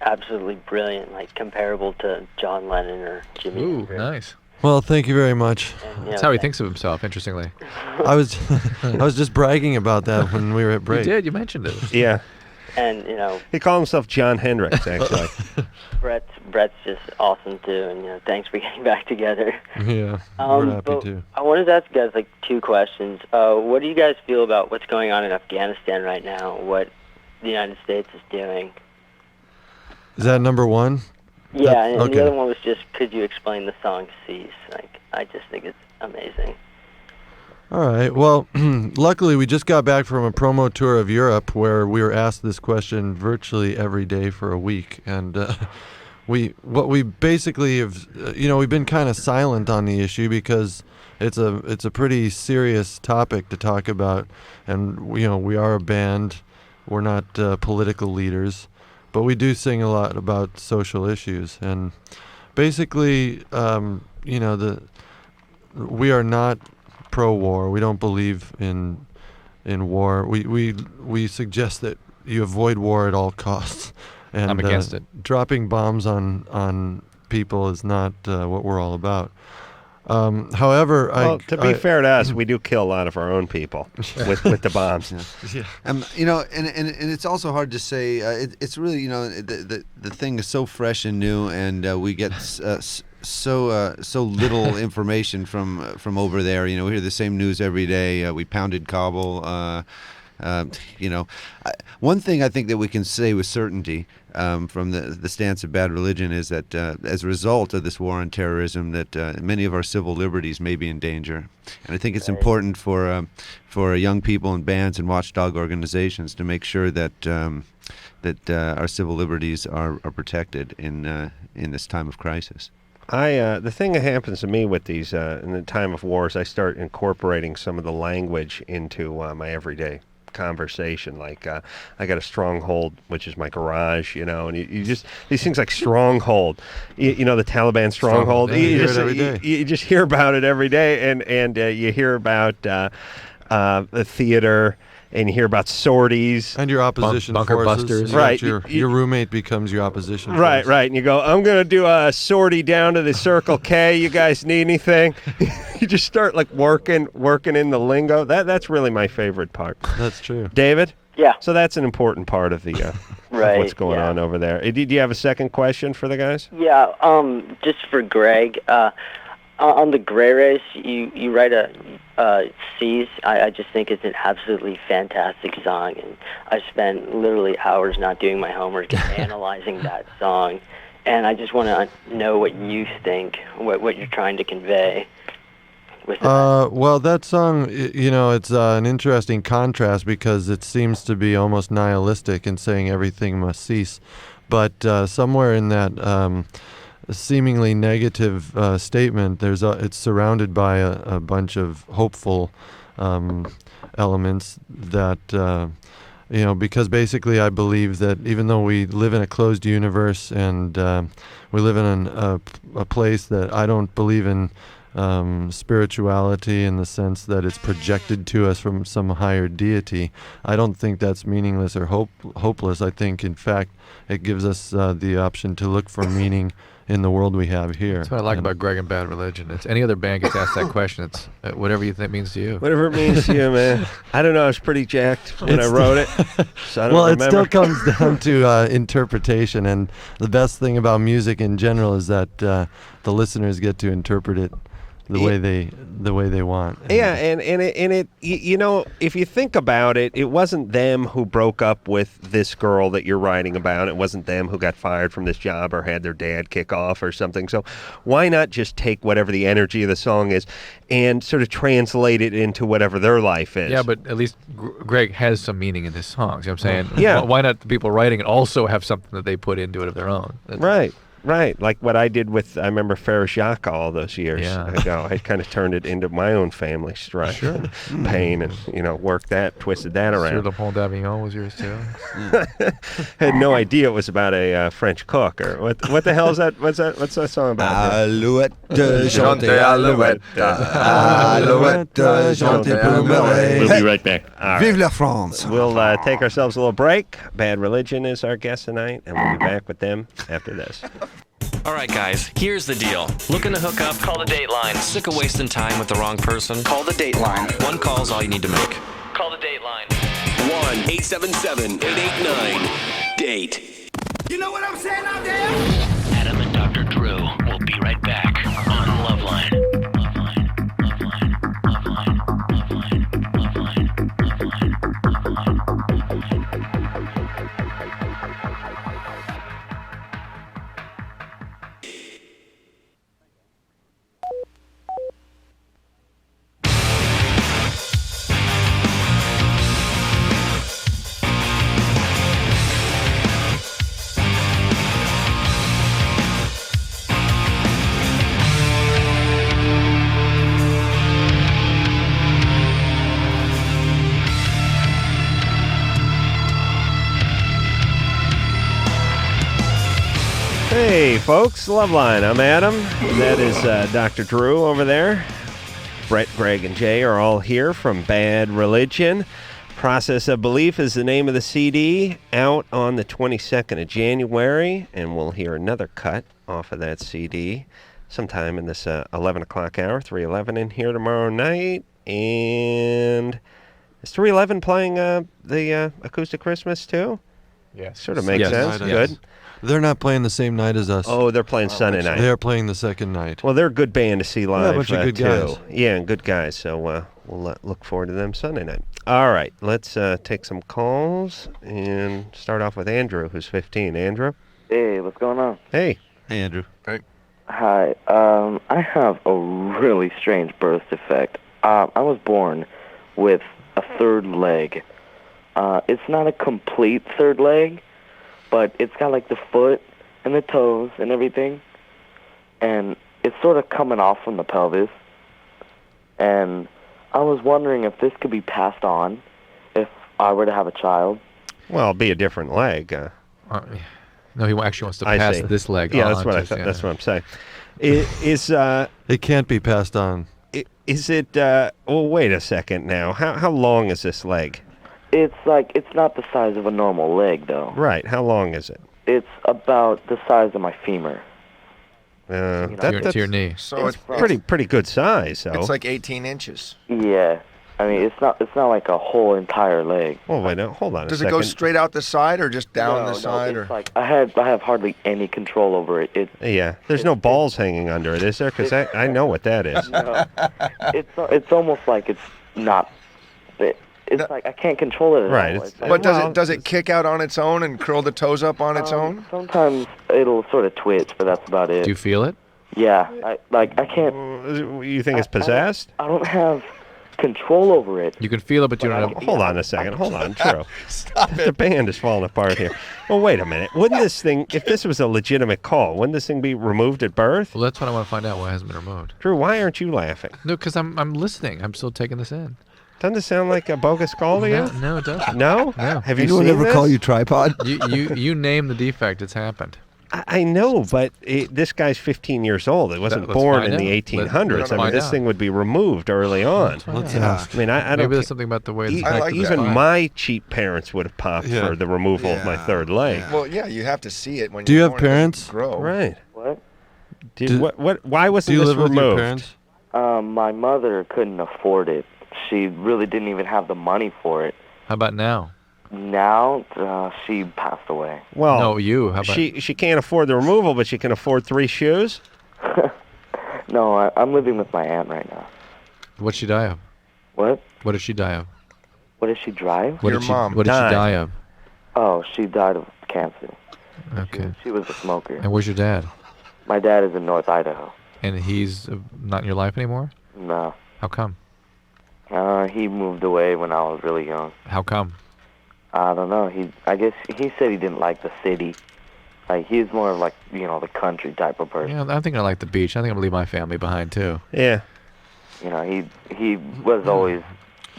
absolutely brilliant, like comparable to John Lennon or Jimi Ooh, Hendrix. nice. Well, thank you very much. And, That's how he thinks of himself, interestingly. I was just bragging about that when we were at break. You did, you mentioned it. Yeah. And he called himself John Hendricks, actually. Brett's just awesome too, and thanks for getting back together. Yeah, we're happy but too. I wanted to ask you guys like two questions. What do you guys feel about what's going on in Afghanistan right now? What the United States is doing? Is that number one? Yeah, and okay. the other one was just, could you explain the song "Cease"? Like, I just think it's amazing. All right. Well, luckily we just got back from a promo tour of Europe where we were asked this question virtually every day for a week, and what we basically have, we've been kind of silent on the issue because it's a pretty serious topic to talk about, and we are a band, we're not political leaders, but we do sing a lot about social issues, and basically, we are not pro-war. We don't believe in war. We suggest that you avoid war at all costs. And I'm against it. Dropping bombs on people is not what we're all about. However, well, to be fair to us, we do kill a lot of our own people with the bombs. Yeah. And it's also hard to say. It's really the thing is so fresh and new, and we get so little information from over there. We hear the same news every day. We pounded Kabul. One thing I think that we can say with certainty from the stance of Bad Religion is that as a result of this war on terrorism, that many of our civil liberties may be in danger. And I think it's important for young people and bands and watchdog organizations to make sure that our civil liberties are protected in this time of crisis. The thing that happens to me with these in the time of wars, I start incorporating some of the language into my everyday conversation. Like I got a stronghold, which is my garage, and you just these things like stronghold, the Taliban stronghold. Yeah, you hear just it every day. you just hear about it every day, and you hear about the theater. And you hear about sorties. And your opposition bunker forces. busters. Right. Your roommate becomes your opposition Right, force. right. And you go, I'm going to do a sortie down to the Circle K. You guys need anything? You just start like working in the lingo. That's really my favorite part. That's true. David? Yeah. So that's an important part of the Right, of what's going yeah. on over there. Do you have a second question for the guys? Yeah, just for Greg, on the Gray Race, you write a Cease. I just think it's an absolutely fantastic song, and I spent literally hours not doing my homework and analyzing that song, and I just want to know what you think, what you're trying to convey with that. Well, that song, it's an interesting contrast because it seems to be almost nihilistic in saying everything must cease, but somewhere in that seemingly negative statement, it's surrounded by a bunch of hopeful elements that because basically I believe that even though we live in a closed universe and we live in a place that I don't believe in spirituality in the sense that it's projected to us from some higher deity. I don't think that's meaningless or hopeless. I think, in fact, it gives us the option to look for meaning in the world we have here. That's what I like about Greg and Bad Religion. It's any other band gets asked that question. It's whatever you think means to you. Whatever it means to you, man. I don't know. I was pretty jacked when I wrote it, so I don't remember. It still comes down to interpretation, and the best thing about music in general is that the listeners get to interpret it the way they want. Yeah, and it you know, if you think about it, it wasn't them who broke up with this girl that you're writing about. It wasn't them who got fired from this job or had their dad kick off or something. So why not just take whatever the energy of the song is and sort of translate it into whatever their life is? Yeah, but at least Greg has some meaning in his songs. You know what I'm saying? Yeah. Why not the people writing it also have something that they put into it of their own? Right, like what I did with, I remember Ferris Jacques all those years ago. I kind of turned it into my own family strife and pain and, worked that, twisted that around. Sur le Pont d'Avignon was yours too? Had no idea it was about a French cook or what the hell is that? What's that song about? Alouette, chante alouette, alouette, chante boomerang. We'll be right back. All right. Vive la France. We'll take ourselves a little break. Bad Religion is our guest tonight, and we'll be back with them after this. All right, guys, here's the deal. Looking to hook up? Call the Dateline. Sick of wasting time with the wrong person? Call the Dateline. One call's all you need to make. Call the Dateline. 1-877-889-DATE. You know what I'm saying out there? Adam and Dr. Drew will be right back on LoveLine. Hey, folks, LoveLine. I'm Adam. That is Dr. Drew over there. Brett, Greg, and Jay are all here from Bad Religion. Process of Belief is the name of the CD, out on the 22nd of January, and we'll hear another cut off of that CD sometime in this 11 o'clock hour, 311 in here tomorrow night. And is 311 playing the Acoustic Christmas too? Yes. Sort of makes sense. Yes. Good. They're not playing the same night as us. Oh, they're playing Sunday night. They're playing the second night. Well, they're a good band to see live, a bunch of good too. guys. Yeah, and good guys. So we'll look forward to them Sunday night. All right, let's take some calls and start off with Andrew, who's 15. Andrew? Hey, what's going on? Hey. Hey, Andrew. Hey. Hi. I have a really strange birth defect. I was born with a third leg. It's not a complete third leg, but it's got like the foot and the toes and everything, and it's sort of coming off from the pelvis. And I was wondering if this could be passed on if I were to have a child. Well, it'll be a different leg. No, he actually wants to pass this leg on. Yeah, that's what I thought. Yeah. That's what I'm saying. It can't be passed on. Is it? Well, wait a second now. How long is this leg? It's not the size of a normal leg, though. Right. How long is it? It's about the size of my femur. That's to your knee. So it's pretty good size. though. It's like 18 inches. Yeah. I mean, it's not like a whole entire leg. Well, wait, no, hold on Does a it second. go straight out the side or just down the side? It's like I have hardly any control over it. Yeah, there's no balls hanging under it, is there? Because I know what that is. No, it's almost like it's not. It's like I can't control it at right. all. It's like, But does it kick out on its own and curl the toes up on its own? Sometimes it'll sort of twitch, but that's about it. Do you feel it? Yeah, I can't. You think it's possessed? I don't have control over it. You can feel it, but you don't have. Hold on a second. Hold on, Drew. The band is falling apart here. Well, wait a minute. Wouldn't this thing, if this was a legitimate call, wouldn't this thing be removed at birth? Well, that's what I want to find out. Why it hasn't been removed? Drew, why aren't you laughing? No, because I'm listening. I'm still taking this in. Doesn't this sound like a bogus call to you? No, it doesn't. No? No. Have you Anyone seen ever this? call you tripod? You name the defect. It's happened. I know, but this guy's 15 years old. It wasn't Let's born find in the out. 1800s. Let's I mean, find this out. thing would be removed early on. Let's ask. I mean, I don't. Maybe there's something about the way it's connected to the even spine. my cheap parents would have popped Yeah. for the removal of my third leg. Well, yeah, you have to see it when Do you you're have born, it doesn't parents? Grow. Right. What? Why wasn't Do you this live with removed? your parents? My mother couldn't afford it. She really didn't even have the money for it. How about now? Now, she passed away. Well, No, you. How about she can't afford the removal, but she can afford 3 shoes. No, I'm living with my aunt right now. what'd she die of? What? What did she die of? What did she drive? What did she die of? Oh, she died of cancer. Okay. She was a smoker. And where's your dad? My dad is in North Idaho. And he's not in your life anymore? No. How come? He moved away when I was really young. How come? I don't know. I guess he said he didn't like the city. Like, he's more of like, the country type of person. Yeah, I think I like the beach. I think I'm gonna leave my family behind too. Yeah. He was always,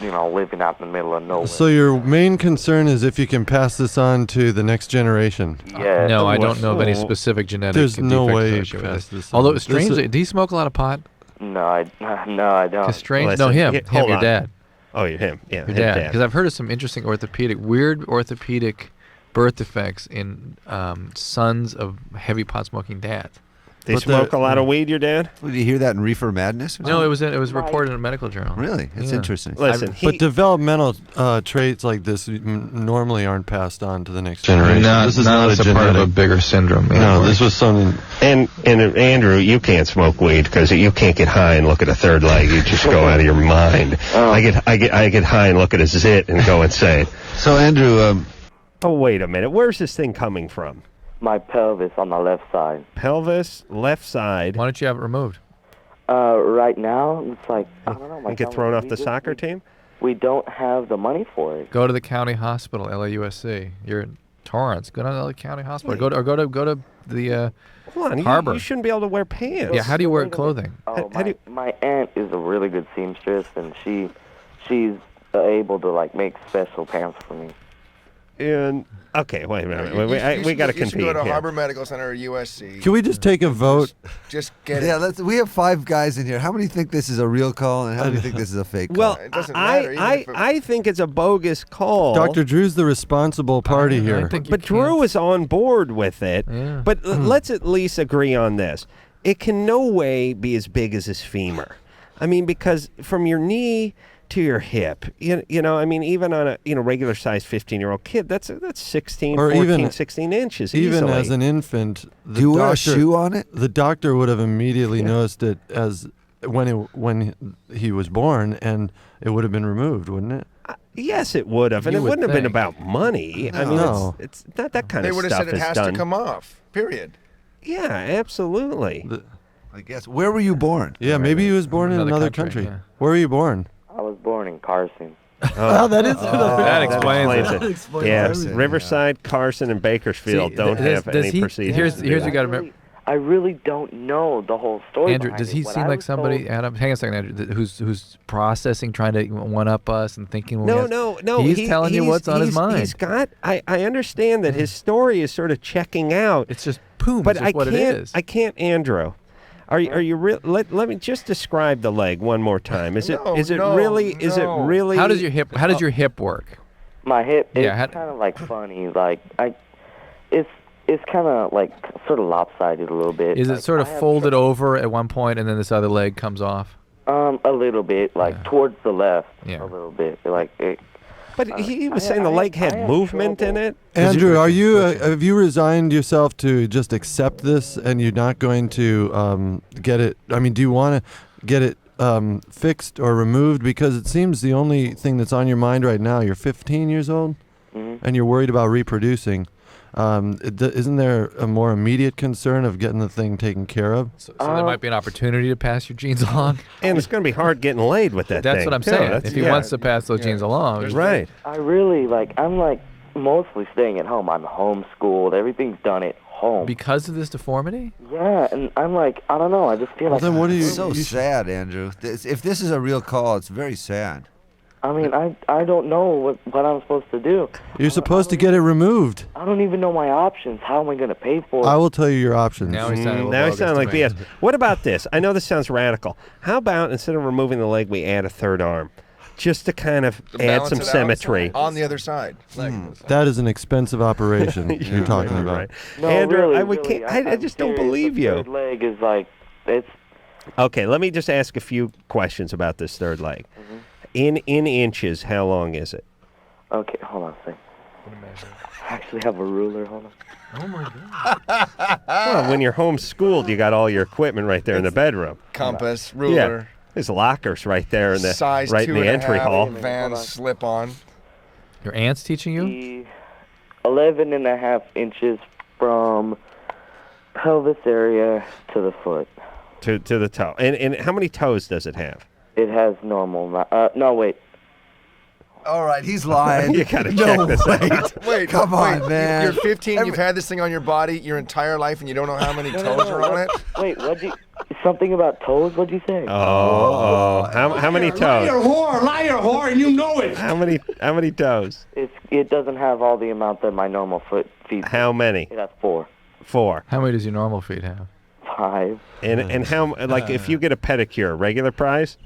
living out in the middle of nowhere. So your main concern is if you can pass this on to the next generation. Yeah. No, I don't know of any specific genetic There's no defects way you associated with pass this. this on. Although, This strangely, is- do you smoke a lot of pot? No, I don't. Because strange. Listen, No, him, hold your on. dad. Oh, you're him. Yeah, Your his dad. Because I've heard of some interesting weird orthopedic birth defects in sons of heavy pot smoking dads. They smoke a lot of weed, your dad? Did you hear that in Reefer Madness? No, it was reported in a medical journal. Really? It's Yeah. interesting. Listen, But developmental traits like this normally aren't passed on to the next generation. This is not a genetic. bigger syndrome. No, this was something. And Andrew, you can't smoke weed because you can't get high and look at a third leg. You just go out of your mind. I get high and look at a zit and go insane. So Andrew, oh wait a minute, where's this thing coming from? My pelvis on the left side. Pelvis, left side. Why don't you have it removed? Right now, it's like, I don't know. And get thrown off the soccer team? We don't have the money for it. Go to the county hospital, LAUSC. You're in Torrance. Go to the LA County Hospital. Go to the Hold on, harbor. you shouldn't be able to wear pants. Yeah, how do you wear clothing? Oh, my aunt is a really good seamstress, and she's able to make special pants for me. And okay, wait a minute. We got to You should compete go to here. Harbor Medical Center or USC. Can we just take a vote? Just get yeah, it. we have 5 guys in here. How many think this is a real call, and how many think this is a fake call? Well, It doesn't matter, even if it- I think it's a bogus call. Dr. Drew's the responsible party here. But Drew is on board with it. Yeah. But let's at least agree on this. It can no way be as big as his femur. I mean, because from your knee to your hip, I mean, even on a regular sized 15-year-old kid, that's 16, Or 14, even- 16 inches Even easily. as an infant, Do you wear a shoe on it? The doctor would have immediately noticed it as when he was born, and it would have been removed, wouldn't it? Yes, it would have, and You it would wouldn't have been think. about money. I mean, No. it's not that kind They of would have stuff said it is has done. to come off. Period. Yeah, absolutely. I guess. Where were you born? Yeah, maybe he was born in Another another country, country. yeah. Where were you born? I was born in Carson. Oh, that is that explains it. That explains Yeah, everything. Riverside, Carson, and Bakersfield See, don't does- have does any he- procedures. Here's you got to remember. I really don't know the whole story. Andrew, behind does it. he What seem I like was somebody, told- Adam? Hang on a second, Andrew. Who's processing, trying to one up us and thinking? when we No, ask- no. He's telling you what's on his he's- mind. He's got. I understand that his story is sort of checking out. It's just boom. But it's just what it is. I can't, Andrew. Are you real? Let me just describe the leg one more time. Is it really? How does your hip work? My hip is Yeah, kind of like funny. It's kind of like sort of lopsided a little bit. Is it Like, sort of I have folded over at one point and then this other leg comes off? a little bit, towards the left, Yeah. a little bit, like it. But he was saying the leg had movement in it. Andrew, have you resigned yourself to just accept this, and you're not going to get it? I mean, do you want to get it fixed or removed? Because it seems the only thing that's on your mind right now. You're 15 years old, and you're worried about reproducing. Isn't there a more immediate concern of getting the thing taken care of? So there might be an opportunity to pass your genes along. And it's going to be hard getting laid with that That's thing. what I'm too. saying. That's- If he wants to pass those genes along, Right. I really I'm mostly staying at home. I'm homeschooled. Everything's done at home. Because of this deformity? Yeah, and I'm I don't know. I just feel It's so sad, Andrew. If this is a real call, it's very sad. I mean, I don't know what I'm supposed to do. You're supposed to get it removed. I don't even know my options. How am I going to pay for it? I will tell you your options. Now he's sounding like BS. What about this? I know this sounds radical. How about instead of removing the leg, we add a third arm? Just to kind of add balance some it out symmetry. on the other side. That is an expensive operation you're talking about. Right. No, Andrew, really, I just don't believe you. Third leg is like, it's... Okay, let me just ask a few questions about this third leg. Mm-hmm. In inches, how long is it? Okay, hold on a second. I actually have a ruler. Hold on. Oh my God. Well, when you're homeschooled, you got all your equipment right there in the bedroom. Compass, ruler. Yeah. There's lockers right there in the Size right in the 2.5, entry hall. Van slip on. Your aunt's teaching you? 11.5 inches from pelvis area to the foot. To the toe. And how many toes does it have? It has normal. No, wait. All right, he's lying. You gotta check this out. Wait, come on, man. You're 15. You've had this thing on your body your entire life, and you don't know how many toes are on it. Wait, something about toes? What'd you say? Oh. How many toes? Liar whore, and you know it. How many toes? It doesn't have all the amount that my normal feet. How many? It has 4. 4. How many does your normal feet have? 5. And how, like, if you get a pedicure, regular price?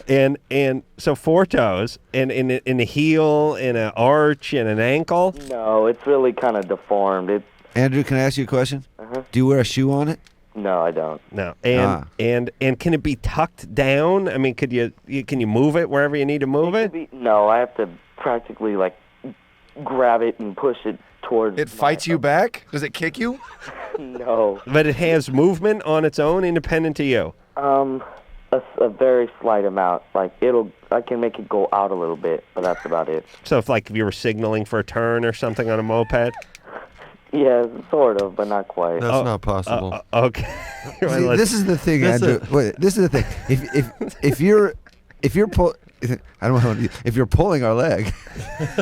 and so 4 toes, and in a heel, in an arch, and an ankle? No, it's really kind of deformed. Andrew, can I ask you a question? Do you wear a shoe on it? No, I don't. No. And can it be tucked down? I mean, can you move it wherever you need to move it? No, I have to practically like grab it and push it towards. It fights you back? Does it kick you? No. But it has movement on its own, independent to you. A very slight amount. Like I can make it go out a little bit, but that's about it. So if you were signaling for a turn or something on a moped? Yeah, sort of, but not quite. That's not possible. Okay. See, this is the thing, Andrew. Wait, this is the thing. If you're I don't know if you're pulling our leg,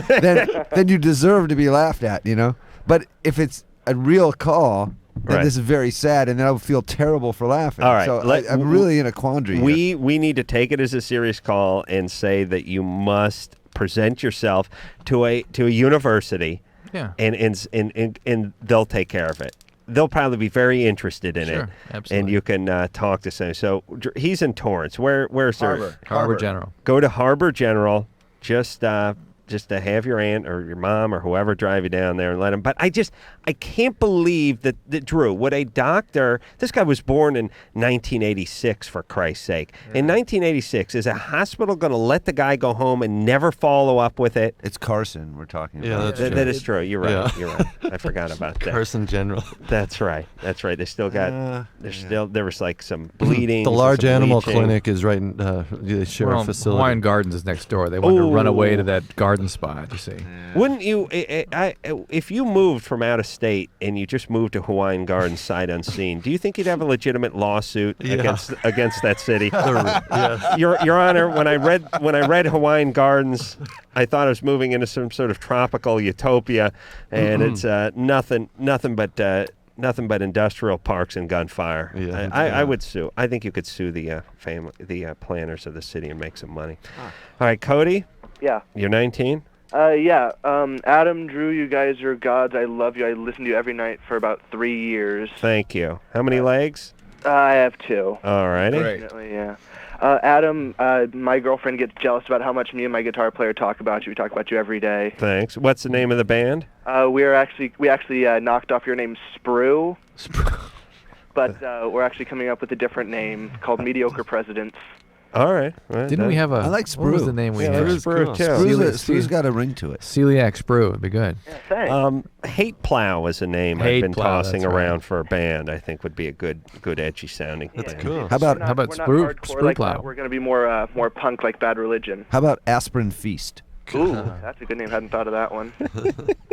then you deserve to be laughed at, you know. But if it's a real call, then this is very sad, and then I would feel terrible for laughing. All right, so I'm really in a quandary. We need to take it as a serious call and say that you must present yourself to a university. Yeah. And they'll take care of it. They'll probably be very interested in it. Absolutely. And you can talk to some. So he's in Torrance. Where's Harbor General. Go to Harbor General. Just to have your aunt or your mom or whoever drive you down there and let him. But I can't believe that Drew, would a doctor, this guy was born in 1986, for Christ's sake. In 1986, is a hospital going to let the guy go home and never follow up with it? It's Carson we're talking about. Yeah, that's true. That is true. You're right. Yeah. You're right. I forgot about that. Carson General. That's right. They still got, there was like some bleeding. The large animal clinic is right in they share a facility. Hawaiian Gardens is next door. They wanted to run away to that garden spot, you see. Wouldn't you, if you moved from out of state and you just moved to Hawaiian Gardens sight unseen, do you think you'd have a legitimate lawsuit against that city? Yes. Your Honor, when I read Hawaiian Gardens, I thought I was moving into some sort of tropical utopia, and it's nothing but industrial parks and gunfire. Yeah, I would sue. I think you could sue the planners of the city and make some money. All right, Cody. Yeah. You're 19? Yeah. Adam, Drew, you guys are gods. I love you. I listen to you every night for about 3 years. Thank you. How many legs? I have 2. All righty. Definitely, yeah. Adam, my girlfriend gets jealous about how much me and my guitar player talk about you. We talk about you every day. Thanks. What's the name of the band? We actually knocked off your name, Sprue. But we're actually coming up with a different name called Mediocre Presidents. All right. Didn't we have a? I like What was Sprue. the name we Yeah, had? there's Sprue, too. Sprue's got a ring to it. Celiac Sprue would be good. Yeah, thanks. Hate Plow is a name Hate I've been Plow, tossing that's right. around for a band. I think would be a good edgy sounding. That's band. cool. How about We're not Sprue hardcore like Plow? that. We're going to be more punk like Bad Religion. How about Aspirin Feast? Ooh, that's a good name. Hadn't thought of that one.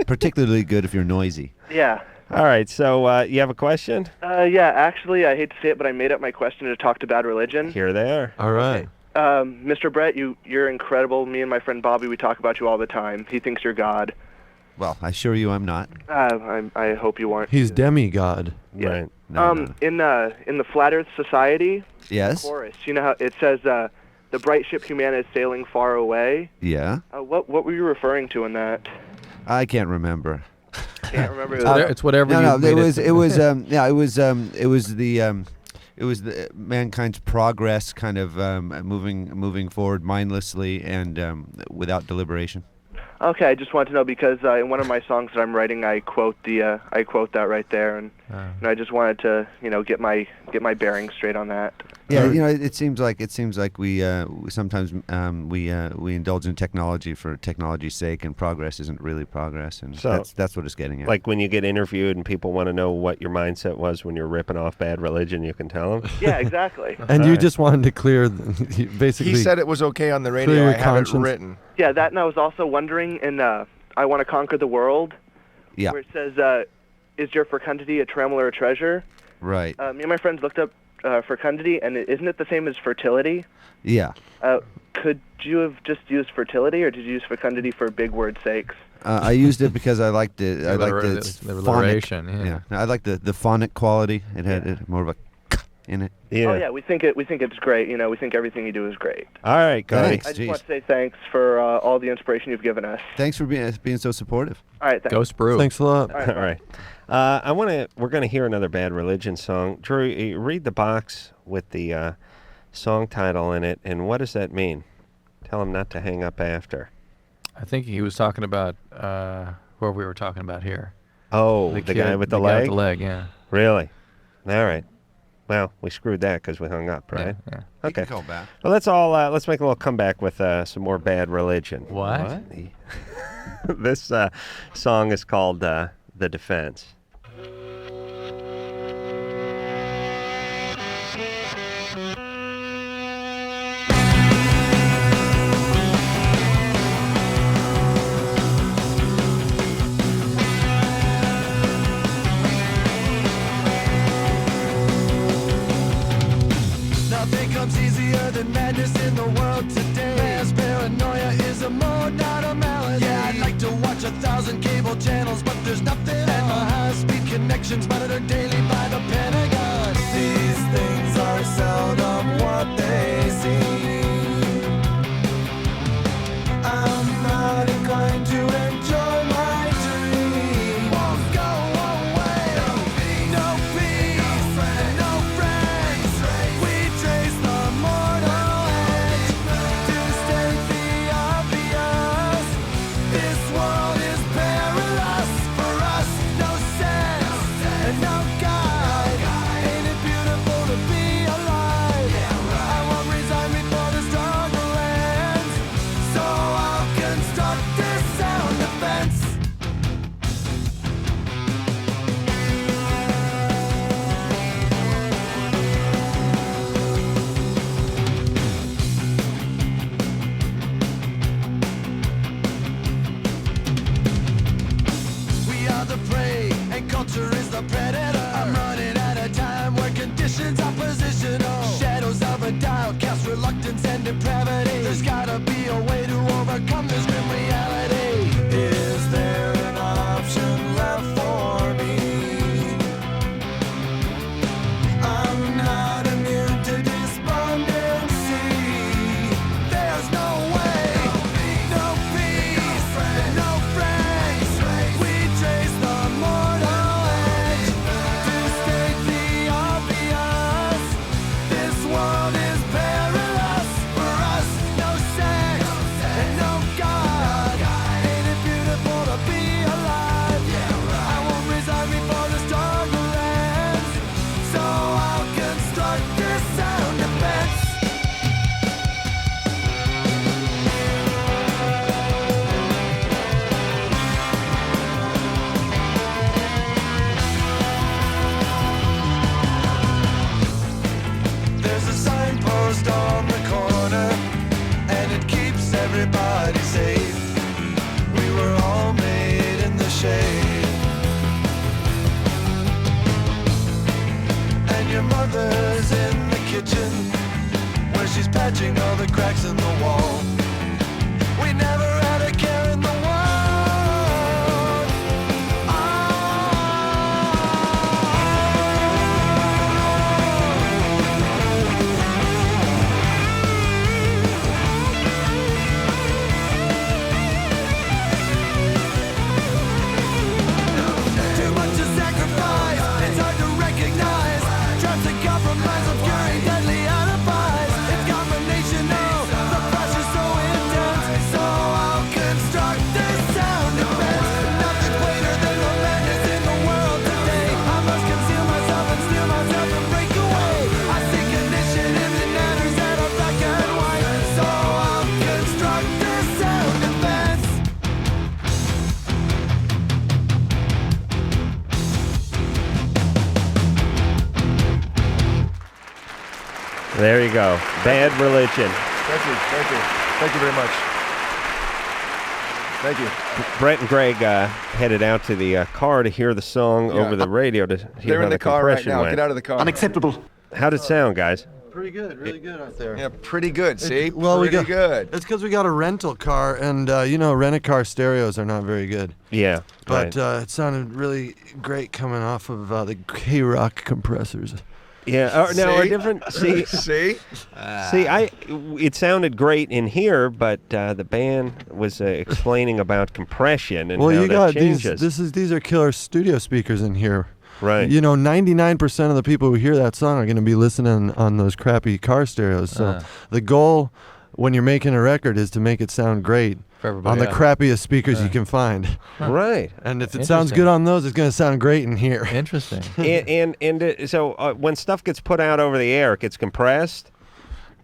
Particularly good if you're noisy. Yeah. All right. So you have a question? Yeah, actually, I hate to say it, but I made up my question to talk to Bad Religion. Here they are. All right. Mr. Brett, you're incredible. Me and my friend Bobby, we talk about you all the time. He thinks you're God. Well, I assure you I'm not. I hope you aren't. He's demigod. Yeah. Right. No. In the Flat Earth Society Yes. chorus, you know how it says the the bright ship Humana is sailing far away. Yeah. What were you referring to in that? I can't remember. Can't remember. It's whatever. No, you it was it. Mankind's progress, kind of moving forward mindlessly and without deliberation. Okay, I just want to know because in one of my songs that I'm writing, I quote that right there, and I just wanted to get my bearings straight on that. Yeah, it seems like we sometimes we indulge in technology for technology's sake, and progress isn't really progress, and So, that's what it's getting at. Like when you get interviewed and people want to know what your mindset was when you're ripping off Bad Religion, you can tell them. Yeah, exactly. And you just wanted to clear, basically. He said it was okay on the radio. Clear I your have conscience. it written. Yeah, that, and I was also wondering in I Want to Conquer the World, Yeah. where it says, is your fecundity a tremor or a treasure? Right. Me and my friends looked up fecundity, and isn't it the same as fertility? Yeah. Could you have just used fertility, or did you use fecundity for big word sakes? I used it because I liked it. I liked the its phonic. alliteration, yeah. I like the phonic quality. It had more of a in it. Yeah. Oh yeah, we think it's great. We think everything you do is great. All right, Cody. Thanks. I just want to say thanks for all the inspiration you've given us. Thanks for being so supportive. All right, thanks. Go Sprue. Thanks a lot. All right. All right. We're gonna hear another Bad Religion song. Drew, you read the box with the song title in it, and what does that mean? Tell him not to hang up after. I think he was talking about who we were talking about here. Oh, the guy with the leg? Guy with the leg, yeah. Really? All right. Well, we screwed that because we hung up, right? Yeah. You Okay. can call back. Well, let's make a little comeback with some more Bad Religion. What? This song is called "The Defense." Nothing comes easier than madness in the world today. Mass paranoia is a mode, not a malady. Yeah, I'd like to watch 1,000 cable channels, but there's nothing. And my high-speed connections monitored daily by the Pentagon. These things are seldom what they seem. I'm not inclined to enjoy my dream. Won't go away. No peace, no friends. We trace the mortal edge to state the obvious. This world is perilous for us. No sense and no guide. Ain't it beautiful to be alive? I won't resign before the struggle ends. So I'll construct this sound defense. We are the prey, and culture is the predator. I'm running out of time where conditions are positional. Shadows of a doubt cast reluctance and depravity. There's gotta be a way to overcome this grim reality. Is there an option left for me? I'm not immune to despondency. There's no way, no peace, no friends. We trace the mortal edge to state the obvious. This world is perilous for us. No sex and no God. Ain't it beautiful to be alive? I won't resign before the struggle ends. So I'll construct this sound defense. There's a signpost on the corner, and it keeps everybody safe. We were all made in the shade. And your mother's in the kitchen, where she's patching all the cracks in the wall. We never had a care in the world. There you go. Bad Religion. Thank you. Thank you. Thank you very much. Thank you. Brett and Greg headed out to the car to hear the song over the radio to hear They're how in the car right compression now. went. Get out of the car. Unacceptable. How'd it sound, guys? Pretty good, really good out there. Yeah, pretty good. See, Well, pretty we got good. It's because we got a rental car, and rent-a-car stereos are not very good. Yeah, But right. it sounded really great coming off of the K-Rock compressors. Yeah. Now, are See? different. See, See? it sounded great in here, but the band was explaining about compression and Well, how you that got changes. these are killer studio speakers in here. Right. 99% of the people who hear that song are going to be listening on those crappy car stereos. So the goal when you're making a record is to make it sound great For on everybody the else. crappiest speakers you can find. Right. And if it sounds Interesting. good on those, it's going to sound great in here. Interesting. So when stuff gets put out over the air, it gets compressed.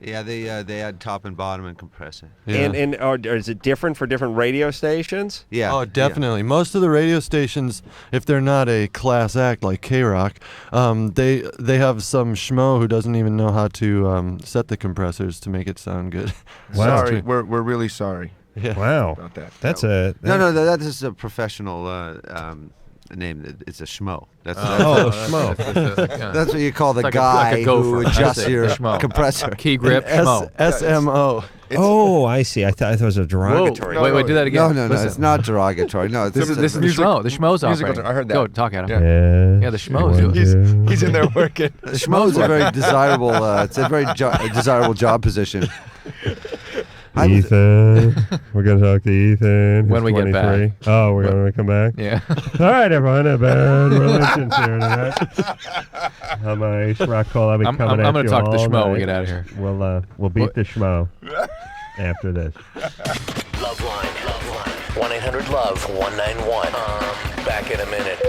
Yeah, they add top and bottom and compress it. Yeah. Or is it different for different radio stations? Yeah. Oh, definitely. Most of the radio stations, if they're not a class act like K-Rock, they have some schmo who doesn't even know how to set the compressors to make it sound good. Wow. Sorry, we're really sorry. Yeah. Wow. About that. That's No, that is a professional name. It's a schmo. That's schmo. That's what you call the It's like guy a gopher. who That's adjusts it, your schmo. compressor. Key grip, schmo. SMO. Oh, I see. I thought it was a derogatory. Whoa. Wait, do that again. No, Listen. it's not derogatory. No, it's This is the schmo. The schmo's musical operating. term. I heard that. Go, talk at him. Yeah. Yeah, the schmo's. He's in there working. The schmo is a very desirable. It's a very desirable job position. Ethan, we're gonna talk to Ethan. When we get back. Oh, we're gonna come back. Yeah. All right, everyone. A Bad Religion's here tonight. On my rock call, I'll be coming I'm at gonna you talk to the all schmo night. when we get out of here. We'll beat the schmo after this. LoveLine. 1-800-LOVE-191. Back in a minute.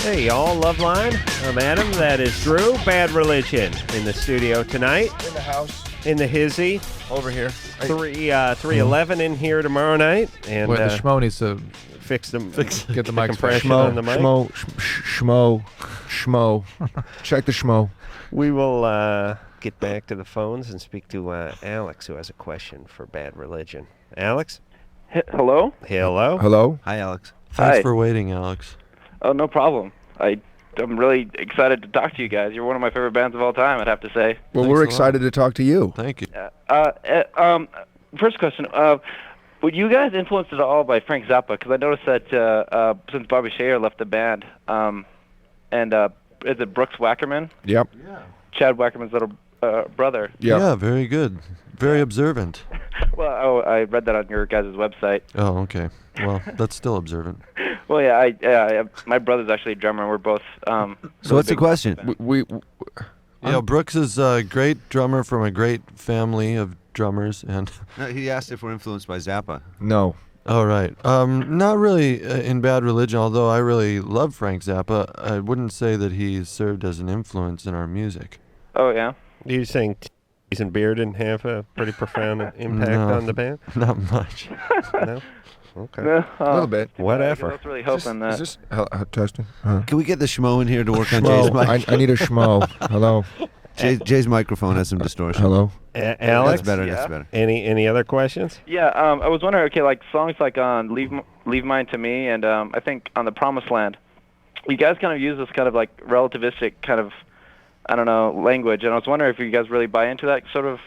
Hey, y'all. LoveLine. I'm Adam. That is Drew. Bad Religion in the studio tonight. In the house. In the hizzy. Over here. 311 in here tomorrow night. And Wait, the schmo needs to fix get the mic compression on the mic. Schmo. Check the schmo. We will get back to the phones and speak to Alex, who has a question for Bad Religion. Alex? Hello? Hello? Hello? Hi, Alex. Thanks Hi. for waiting, Alex. Oh, no problem. I'm really excited to talk to you guys. You're one of my favorite bands of all time, I'd have to say. Well, Thanks we're a lot. excited to talk to you. Thank you. First question. Were you guys influenced at all by Frank Zappa? Because I noticed that since Bobby Shayer left the band, is it Brooks Wackerman? Yep. Chad Wackerman's little brother. Yep. Yeah, very good. Very observant. Well, I read that on your guys' website. Oh, okay. Well, that's still observant. Well, yeah, my brother's actually a drummer, and we're both. So what's the question? Yeah, Brooks is a great drummer from a great family of drummers, and No, he asked if we're influenced by Zappa. No. all right. Not really in Bad Religion, although I really love Frank Zappa. I wouldn't say that he served as an influence in our music. Oh, yeah? You saying Tees and Beer didn't have a pretty profound impact No, on the band? Not much. No? Okay. No, A little bit. Whatever. I was really hoping that. Is this testing? Can we get the schmo in here to work on Schmo. Jay's mic? I need a schmo. Hello. Jay's microphone has some distortion. Hello. Alex? That's better. Yeah. That's better. Any other questions? Yeah, I was wondering, okay, like songs like on Leave Mine to Me and I think on The Promised Land, you guys kind of use this kind of like relativistic kind of, I don't know, language, and I was wondering if you guys really buy into that sort of.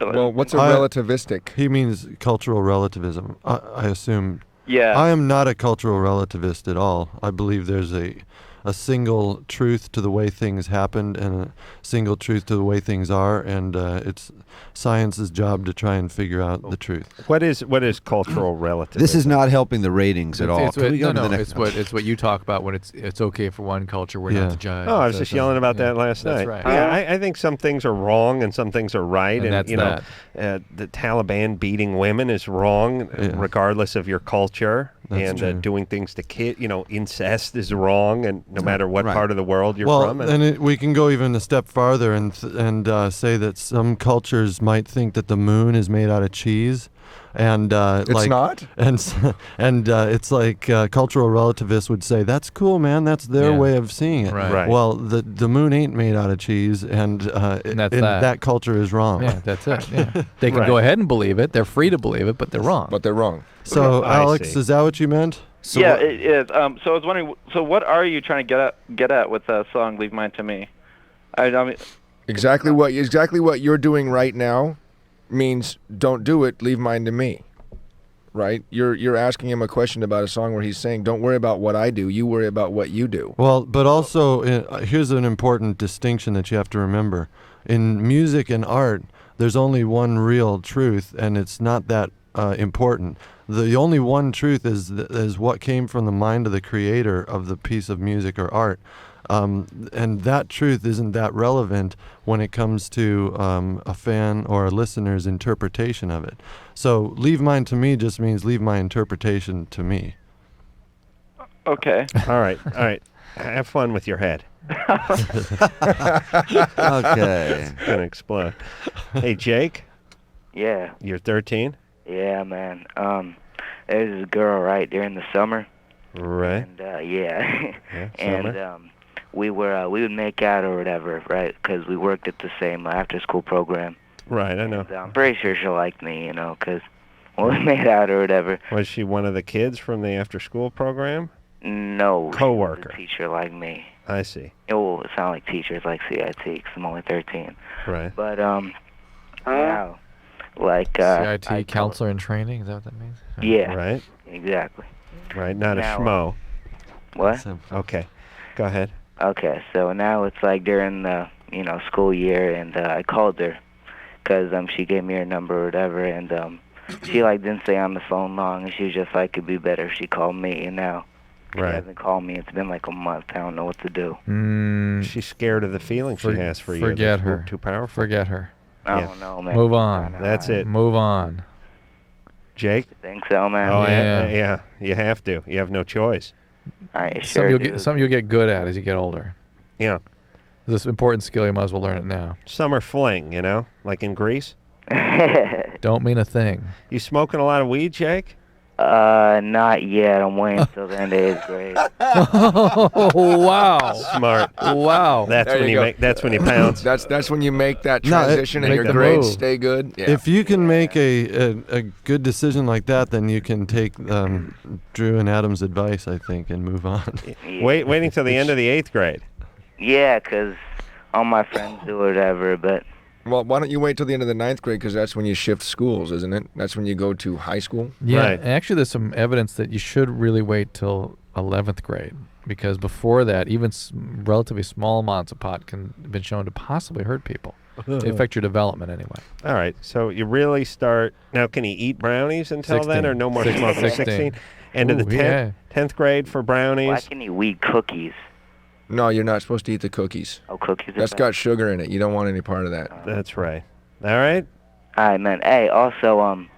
Well, what's a relativistic? He means cultural relativism, I assume. Yeah. I am not a cultural relativist at all. I believe there's a a single truth to the way things happened and a single truth to the way things are, and it's science's job to try and figure out the truth. What is cultural relativism? This is not helping the ratings at all. It's Can we go no, to the no, next? it's what you talk about when it's okay for one culture, we're not the judge. Oh, I was just yelling about that last That's night. right. Yeah, I think some things are wrong and some things are right, And that's you know, the Taliban beating women is wrong, regardless of your culture, That's and true. doing things to kids, incest is wrong, and no matter what part of the world you're well, from. and we can go even a step farther and say that some cultures might think that the moon is made out of cheese, and It's not? and it's like cultural relativists would say that's cool, man. That's their way of seeing it. Right. Well, the moon ain't made out of cheese, and that's that culture is wrong. Yeah, that's it. Yeah. They can go ahead and believe it. They're free to believe it, but they're wrong. But they're wrong. So, Alex, is that what you meant? Yeah, it is. So I was wondering, so what are you trying to get at with the song "Leave Mine to Me"? I mean, Exactly what you're doing right now means don't do it, leave mine to me. Right? You're asking him a question about a song where he's saying, don't worry about what I do, you worry about what you do. Well, but also, here's an important distinction that you have to remember. In music and art, there's only one real truth, and it's not that important. The only one truth is what came from the mind of the creator of the piece of music or art. And that truth isn't that relevant when it comes to a fan or a listener's interpretation of it. So leave mine to me just means leave my interpretation to me. okay. All right. Have fun with your head. Okay. It's going to explode. Hey, Jake? Yeah. You're 13? Yeah, man. There's a girl right during the summer. Right. And yeah. Summer. And we would make out or whatever, right? Because we worked at the same after-school program. Right, I know. And, I'm pretty sure she'll like me, because we made out or whatever. Was she one of the kids from the after-school program? No. Coworker. She was a teacher like me. I see. Oh, it sounds like teachers like CIT, because I'm only 13. Right. But, now, like... CIT, counselor in training, is that what that means? Yeah. Right. Exactly. Right, not Now, a schmo. What? Okay. Go ahead. Okay, so now it's like during the, school year, and I called her because she gave me her number or whatever, and she didn't stay on the phone long, and she was just like, it'd be better if she called me, and now she hasn't called me. It's been like a month. I don't know what to do. She's scared of the feelings she has for you. Forget That's her. Too powerful. Forget her. I don't know, man. Move on. That's it. Move on. Jake? Think so, man? Oh, yeah. You have to. You have no choice. I sure do. Something you'll get good at as you get older. Yeah. This important skill, you might as well learn it now. Summer fling, like in Greece. Don't mean a thing. You smoking a lot of weed, Jake? Not yet. I'm waiting until the end of 8th grade. Oh, wow. Smart. Wow. That's when you pounce. That's when you make that transition and make your the grades move. stay good. Yeah. If you can make a good decision like that, then you can take Drew and Adam's advice, I think, and move on. Waiting till the end of the 8th grade. Yeah, 'cause all my friends do whatever, but... Well, why don't you wait till the end of the 9th grade? Because that's when you shift schools, isn't it? That's when you go to high school. Yeah, and actually, there's some evidence that you should really wait till 11th grade, because before that, even relatively small amounts of pot can have been shown to possibly hurt people. They affect your development anyway. All right, so you really start now. Can he eat brownies until 16. then, or no more smoking? 16. End of the 10th grade for brownies. Why can you eat cookies? No, you're not supposed to eat the cookies. Oh, cookies. That's got sugar in it. You don't want any part of that. That's right. All right. All right, man. Hey, also,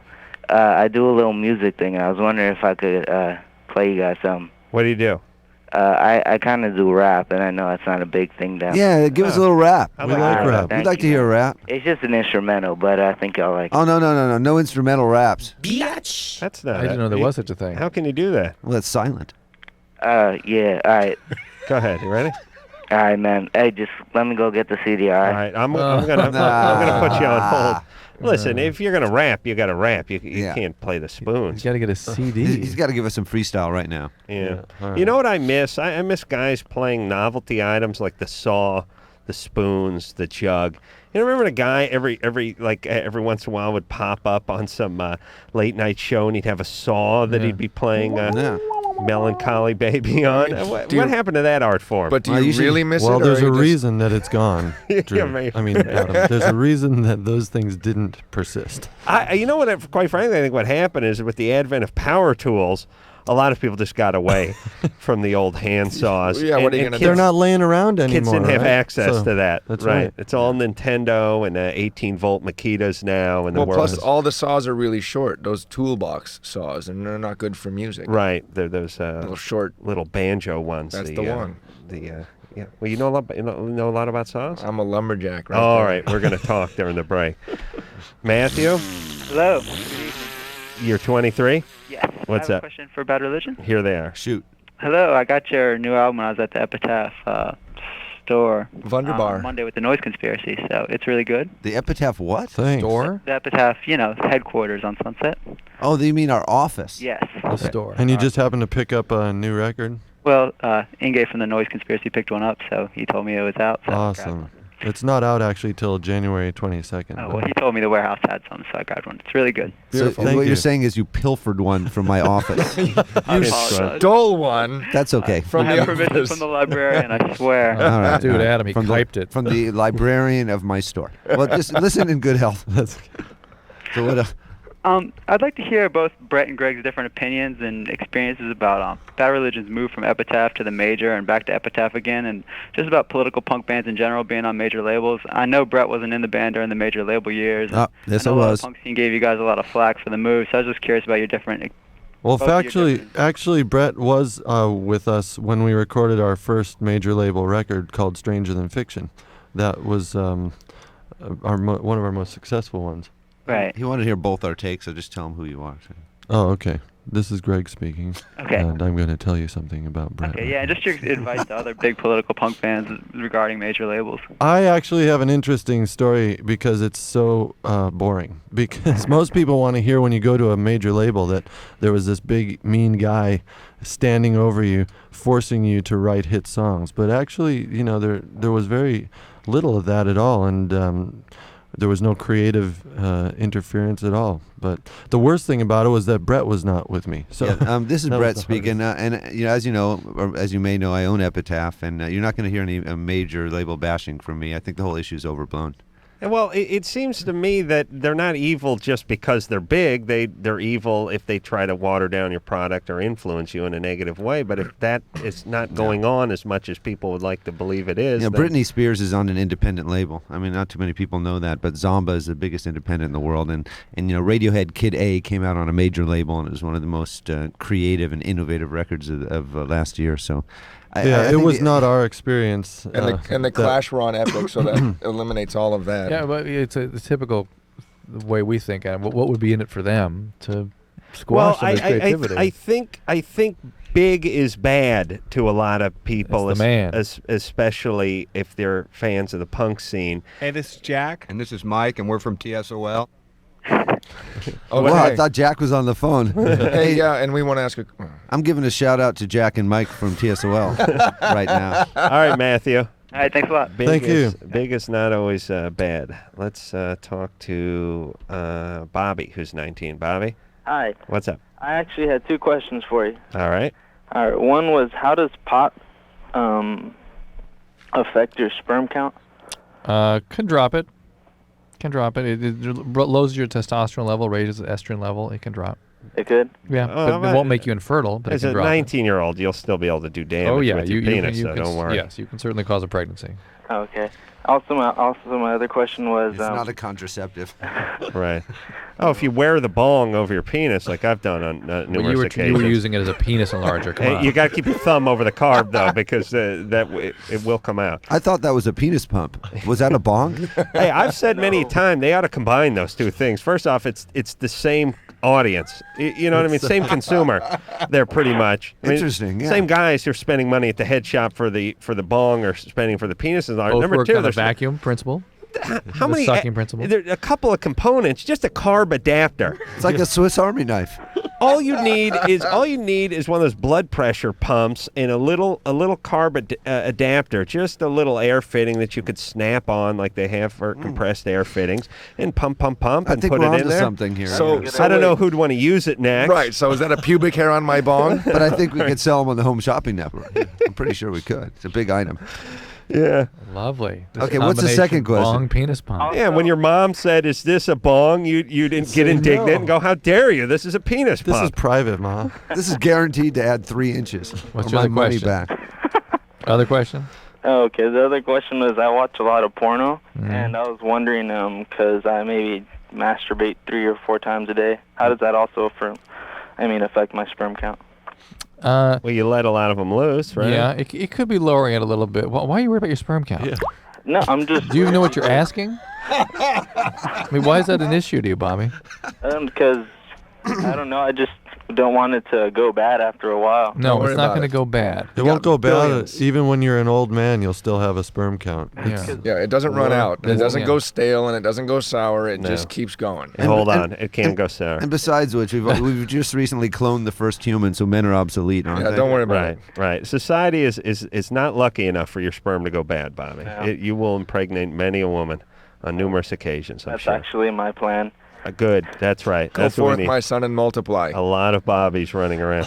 I do a little music thing, and I was wondering if I could play you guys some. What do you do? I kind of do rap, and I know that's not a big thing down. Yeah, give us a little rap. I We like like rap. rap. We'd Thank like to you, hear a rap. It's just an instrumental, but I think y'all like it. Oh, no. No instrumental raps. Biatch. That's not. I didn't know there was such a thing. How can you do that? Well, it's silent. Yeah, all right. Go ahead. You ready? All right, man. Hey, just let me go get the CD, all right? All right. I'm gonna put you on hold. Listen, if you're gonna rap, you gotta rap. You can't play the spoons. You got to get a CD. He's got to give us some freestyle right now. Yeah. You know what I miss? I miss guys playing novelty items like the saw, the spoons, the jug. You remember the guy every once in a while would pop up on some late night show and he'd have a saw that he'd be playing. Yeah. Melancholy Baby on. What happened to that art form? But do you really miss it? Well, or there's you a just- reason that it's gone. Drew. Yeah, maybe. I mean, Adam, there's a reason that those things didn't persist. You know what? Quite frankly, I think what happened is with the advent of power tools, a lot of people just got away from the old hand saws. Yeah, what are you gonna do? They're not laying around anymore. Kids didn't have right? access So, to that. That's right. It's all Nintendo and 18-volt Makitas now, and the Well, world plus is- all the saws are really short. Those toolbox saws, and they're not good for music. right. They're those Little short. little banjo ones. That's the one. Yeah. Well, you know a lot about saws. I'm a lumberjack. Right All there. right, we're gonna talk during the break. Matthew, Hello. you're 23. Yes. What's I have up? a question for Bad Religion. Here they are. Shoot. Hello. I got your new album when I was at the Epitaph store Wunderbar. on Monday with the Noise Conspiracy. So it's really good. The Epitaph what? Thanks. Store? The Epitaph, headquarters on Sunset. Oh, you mean our office? Yes. The store. And you just happened to pick up a new record? Well, Inge from the Noise Conspiracy picked one up, so he told me it was out. So I grabbed Awesome. one. It's not out actually till January 22nd. Oh, but- well, he told me the warehouse had some, so I grabbed one. It's really good. So Beautiful. what Thank you're you. saying is you pilfered one from my office. I apologize. Stole one. That's okay. From I the have permission office. from the librarian, I swear. All right, Dude, all right. Adam, he from hyped it. From the librarian of my store. Well, just listen in good health. So what? I'd like to hear both Brett and Greg's different opinions and experiences about Bad Religion's move from Epitaph to the major and back to Epitaph again, and just about political punk bands in general being on major labels. I know Brett wasn't in the band during the major label years. Oh, yes, I know I a lot of was. punk scene gave you guys a lot of flack for the move, so I was just curious about your different. Well, both of your actually, Brett was with us when we recorded our first major label record called "Stranger Than Fiction." That was one of our most successful ones. Right. He wanted to hear both our takes, so just tell him who you are. Oh, okay. This is Greg speaking. Okay. And I'm going to tell you something about Brett. Okay, yeah, and just your advice to other big political punk bands regarding major labels. I actually have an interesting story because it's so boring. Because most people want to hear when you go to a major label that there was this big mean guy standing over you, forcing you to write hit songs. But actually, there was very little of that at all, and there was no creative interference at all. But the worst thing about it was that Brett was not with me. So Yeah, this is that was Brett the speaking, and as you know, or as you may know, I own Epitaph, and you're not going to hear any major label bashing from me. I think the whole issue is overblown. Well, it seems to me that they're not evil just because they're big. They're evil if they try to water down your product or influence you in a negative way. But if that is not going on as much as people would like to believe it is, Yeah, then- Britney Spears is on an independent label. I mean, not too many people know that, but Zomba is the biggest independent in the world, and Radiohead Kid A came out on a major label, and it was one of the most creative and innovative records of last year. So. I it think was not our experience. And the Clash were on Epic, so that eliminates all of that. Yeah, but it's a typical way we think. And what would be in it for them to squash some of their creativity? I think big is bad to a lot of people, It's the man. especially if they're fans of the punk scene. Hey, this is Jack. And this is Mike, and we're from TSOL. Oh, wow, I thought Jack was on the phone. Hey, yeah, and we want to ask a... I'm giving a shout out to Jack and Mike from TSOL right now. All right, Matthew. All right, thanks a lot. Big is not always bad. Let's talk to Bobby, who's 19. Bobby, Hi. what's up? I actually had two questions for you. All right. All right. One was, how does pot affect your sperm count? Can drop it. It lowers your testosterone level, raises the estrogen level. It can drop. It could? Yeah, but it won't make you infertile. But As it a can drop it. 19-year-old, you'll still be able to do damage Oh yeah, with your penis, so don't worry. Yes, you can certainly cause a pregnancy. Okay. Also, my other question was... It's not a contraceptive. Right. Oh, if you wear the bong over your penis, like I've done on numerous you occasions. were using it as a penis enlarger. Come on. You got to keep your thumb over the carb, though, because it will come out. I thought that was a penis pump. Was that a bong? Hey, I've said many times they ought to combine those two things. First off, it's the same audience. You know what I mean? Same consumer. They're pretty much Interesting. Yeah. Same guys who are spending money at the head shop for the bong or spending for the penises. Both Number work two, on the there's vacuum principle. how the many sucking principle? There are a couple of components, just a carb adapter. It's like a Swiss Army knife. All you need is one of those blood pressure pumps and a little carb adapter, just a little air fitting that you could snap on like they have for compressed air fittings, and pump I and think put we're it in onto there. something here. So- I don't know who'd want to use it next. Right. So is that a pubic hair on my bong? But I think we could sell them on the Home Shopping Network. I'm pretty sure we could. It's a big item. Yeah. Lovely. This Okay, what's the combination second question? Bong penis pump. Yeah, when your mom said, "Is this a bong?" you didn't get indignant and go, "How dare you? This is a penis This pump." is private, Ma. This is guaranteed to add 3 inches. What's or your my other money question? back. Other question? Okay, the other question was I watch a lot of porno, Mm-hmm. and I was wondering, because I maybe masturbate 3 or 4 times a day, how does that also affect my sperm count? Well, you let a lot of them loose, right? Yeah, it could be lowering it a little bit. Why are you worried about your sperm count? Yeah. No, I'm just... Do you even know what you're asking? I mean, why is that an issue to you, Bobby? Because, I don't know, I just don't want it to go bad after a while. No, it's not going to go bad. It won't go bad. Even when you're an old man, you'll still have a sperm count. Yeah. Yeah, it doesn't run out. It doesn't Yeah. go stale, and it doesn't go sour. It No. just keeps going. And hold on, it can go sour. And besides which, we've just recently cloned the first human, so men are obsolete, aren't Yeah, they? don't worry about Right, it. right. Society is not lucky enough for your sperm to go bad, Bobby. Yeah. You will impregnate many a woman on numerous occasions, I'm That's sure. actually my plan. Good, that's right. Go That's what we forth, need. my son, and multiply. A lot of Bobbies running around.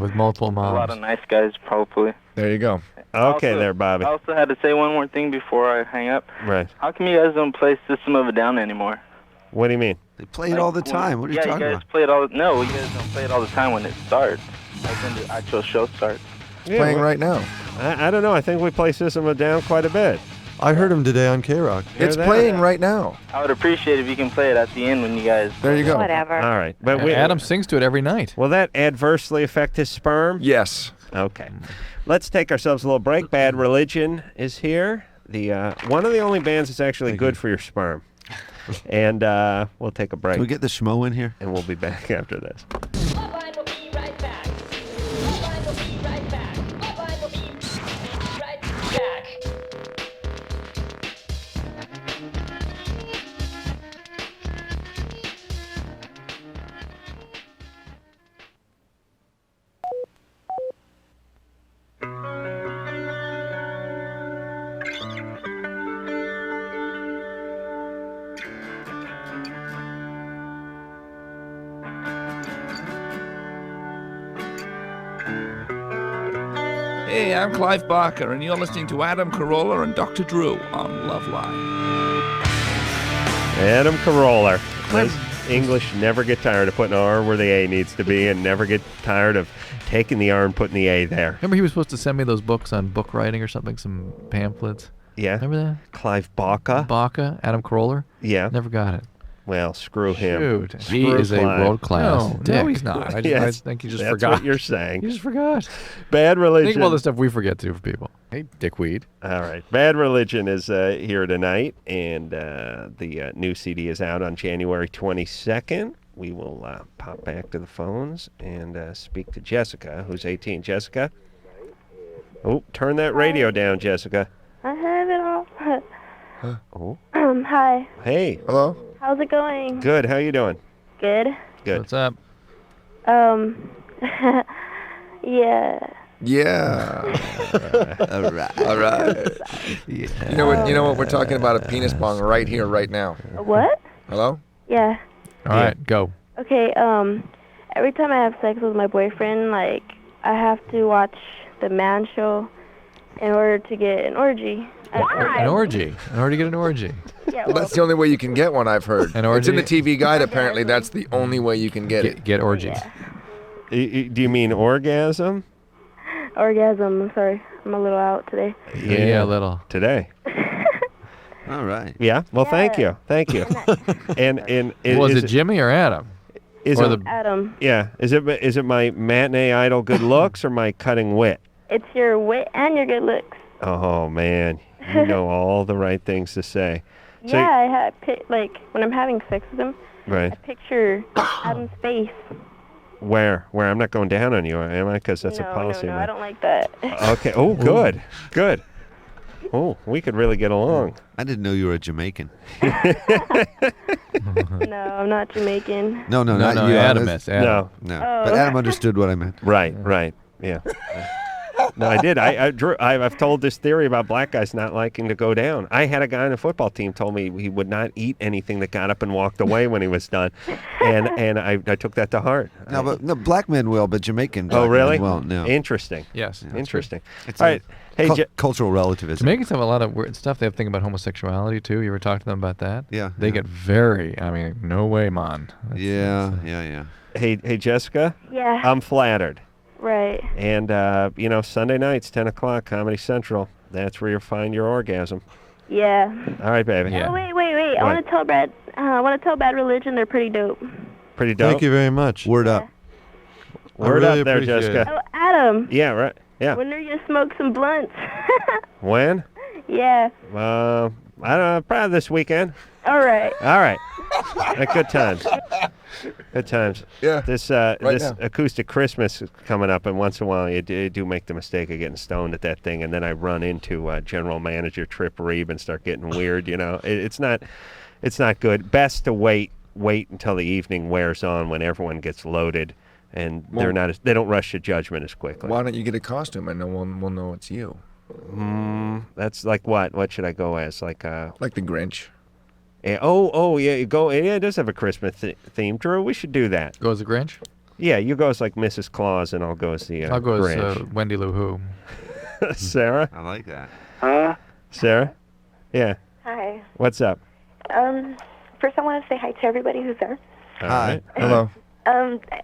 With multiple A lot moms. of nice guys, probably. There you go. Okay, Also- there, Bobby. I also had to say one more thing before I hang up. Right. How come you guys don't play System of a Down anymore? What do you mean? They play it all the time. What are you talking you guys about? play it all. No, you guys don't play it all the time when it starts. Like when the actual show starts. Playing well, right now. I don't know. I think we play System of a Down quite a bit. I heard him today on K-Rock. It's playing right now. I would appreciate if you can play it at the end when you guys. There you go. Whatever. All right, but Adam sings to it every night. Will that adversely affect his sperm? Yes. Okay. Let's take ourselves a little break. Bad Religion is here. The one of the only bands that's actually good for your sperm. And we'll take a break. Can we get the schmo in here? And we'll be back after this. LoveLine will be right back. LoveLine will be right back. LoveLine will be right back. Hey, I'm Clive Barker, and you're listening to Adam Carolla and Dr. Drew on LoveLine. Adam Carolla. Does English never get tired of putting R where the A needs to be and never get tired of taking the R and putting the A there. Remember he was supposed to send me those books on book writing or something, some pamphlets? Yeah. Remember that? Clive Barker. Baca, Adam Carolla? Yeah. Never got it. Well, screw him. Shoot. He Screw is a Clive. world-class No, dick. he's not. I Yes, think he just that's forgot. what you're saying. He just forgot. Bad Religion. Think of all the stuff we forget to for people. Hey, dickweed. All right. Bad Religion is here tonight, and the new CD is out on January 22nd. We will pop back to the phones and speak to Jessica, who's 18. Jessica? Oh, turn that radio down, Jessica. I have it all. Oh. Hi. Hey. Hello? How's it going? Good. How you doing? Good. Good. What's up? Yeah. Yeah. All right. All right. Yeah. You know what? We're talking about a penis bong right here, right now. What? Hello? Yeah. All right, go. Okay, every time I have sex with my boyfriend, like, I have to watch the Man Show in order to get an orgy. An orgy. In order to get an orgy. Yeah, Well, that's the only way you can get one, I've heard. An It's in the orgy? TV guide, apparently. That's the only way you can get it. Get orgy. Do you mean orgasm? Orgasm. I'm sorry. I'm a little out today. Yeah, a little. Today. All right. Yeah. Well, thank you. Thank you. and Was is it Jimmy or Adam? Is Or it the- Adam. Yeah. Is it my matinee idol good looks or my cutting wit? It's your wit and your good looks. Oh man, you know all the right things to say. So- Yeah, I have like when I'm having sex with him, Right. I picture Adam's face. Where? I'm not going down on you, am I? Because that's no, a policy. No, man. I don't like that. Okay. Oh, good. Good. Oh, we could really get along. I didn't know you were a Jamaican. No, I'm not Jamaican. No, not you. Adam is. Adam. No. Oh. But Adam understood what I meant. Right. Yeah. No, I did. I've told this theory about black guys not liking to go down. I had a guy on the football team told me he would not eat anything that got up and walked away when he was done, and I took that to heart. No, black men will, but Jamaican black Oh, really? men won't. No. Interesting. Yes. Interesting. It's All right. Hey, cultural relativism. Jamaicans have a lot of weird stuff. They have to think about homosexuality too. You ever talk to them about that? Yeah. They get very. I mean, no way, man. Yeah. Hey, Jessica. Yeah. I'm flattered. Right. And Sunday nights, 10 o'clock, Comedy Central. That's where you'll find your orgasm. Yeah. All right, baby. Oh, wait. I want to tell Bad Religion they're pretty dope. Pretty dope. Thank you very much. Word up. Word really up there, appreciate Jessica. Oh, Adam. Yeah, right. Yeah. When are you going to smoke some blunts? When? Yeah. I don't know. Probably this weekend. All right. All right. Good times. Good times. Yeah. This now. acoustic Christmas is coming up, and once in a while you do make the mistake of getting stoned at that thing, and then I run into General Manager Trip Reeve and start getting weird. It's not good. Best to wait until the evening wears on when everyone gets loaded, and they don't rush to judgment as quickly. Why don't you get a costume and no one will know it's you? That's like what? What should I go as? Like the Grinch. Yeah, yeah, you go. Yeah, it does have a Christmas theme. Drew, we should do that. Go as a Grinch? Yeah, you go as like Mrs. Claus, and I'll go as the I'll go Grinch. as Wendy Lou Who. Sarah? I like that. Sarah? Yeah. Hi. What's up? First I want to say hi to everybody who's there. All right. Hello.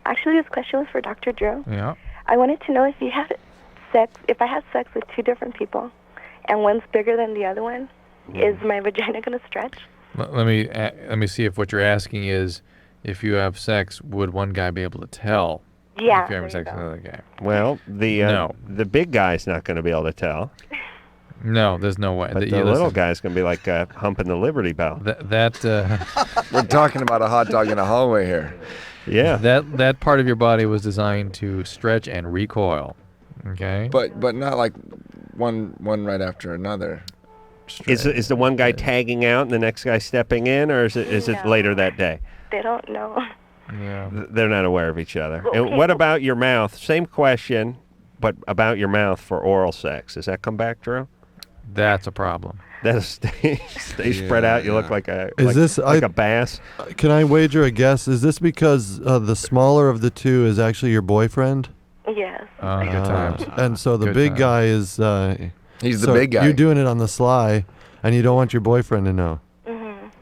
Actually, this question was for Dr. Drew. Yeah. I wanted to know if I had sex with two different people, and one's bigger than the other one, is my vagina gonna stretch? Let me see if what you're asking is, if you have sex, would one guy be able to tell? Yeah. If you're having sex with another guy. Well, the big guy's not going to be able to tell. No, there's no way. But the little guy's going to be like humping the Liberty Bell. We're talking about a hot dog in a hallway here. Yeah. That part of your body was designed to stretch and recoil. Okay. But not like one right after another. Is the one guy tagging out and the next guy stepping in, or is it later that day? They don't know. Yeah. They're not aware of each other. Okay. And what about your mouth? Same question, but about your mouth for oral sex. Does that come back, Drew? That's a problem. That'll stay spread out. You look like a a bass. Can I wager a guess? Is this because the smaller of the two is actually your boyfriend? Yes. Good times. And so the Good big times. guy is... He's the so big guy. You're doing it on the sly, and you don't want your boyfriend to know.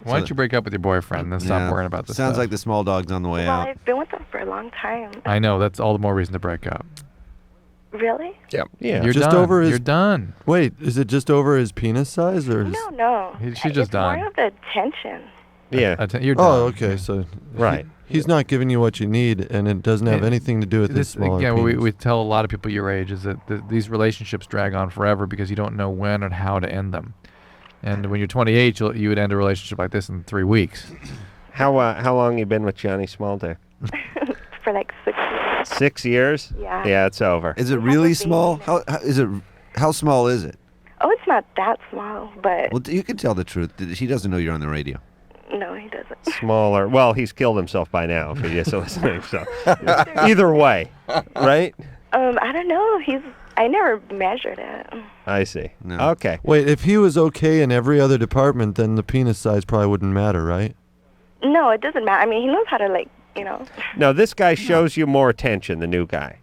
Why don't you break up with your boyfriend and stop worrying about this Sounds stuff? like the small dog's on the way Well, out. I've been with them for a long time. I know. That's all the more reason to break up. Really? Yep. Yeah. You're just done. over his. You're done. Wait, is it just over his penis size, or? No. She's just done. More of the tension. Yeah. You're done. Oh, okay. So. Right. He's not giving you what you need, and it doesn't have anything to do with this smaller Again, penis. we tell a lot of people your age is that these relationships drag on forever because you don't know when and how to end them. And when you're 28, you would end a relationship like this in 3 weeks. How long you been with Johnny Smalldick? For like 6 years. 6 years? Yeah. Yeah, it's over. Is it really small? How small is it? Oh, it's not that small, but Well, you can tell the truth. He doesn't know you're on the radio. no, he doesn't. Smaller. Well, he's killed himself by now if he is listening. So either way, right? I don't know. I never measured it. I see. No. Okay. Wait, if he was okay in every other department, then the penis size probably wouldn't matter, right? No, it doesn't matter. I mean, he knows how to No, this guy shows you more attention, the new guy,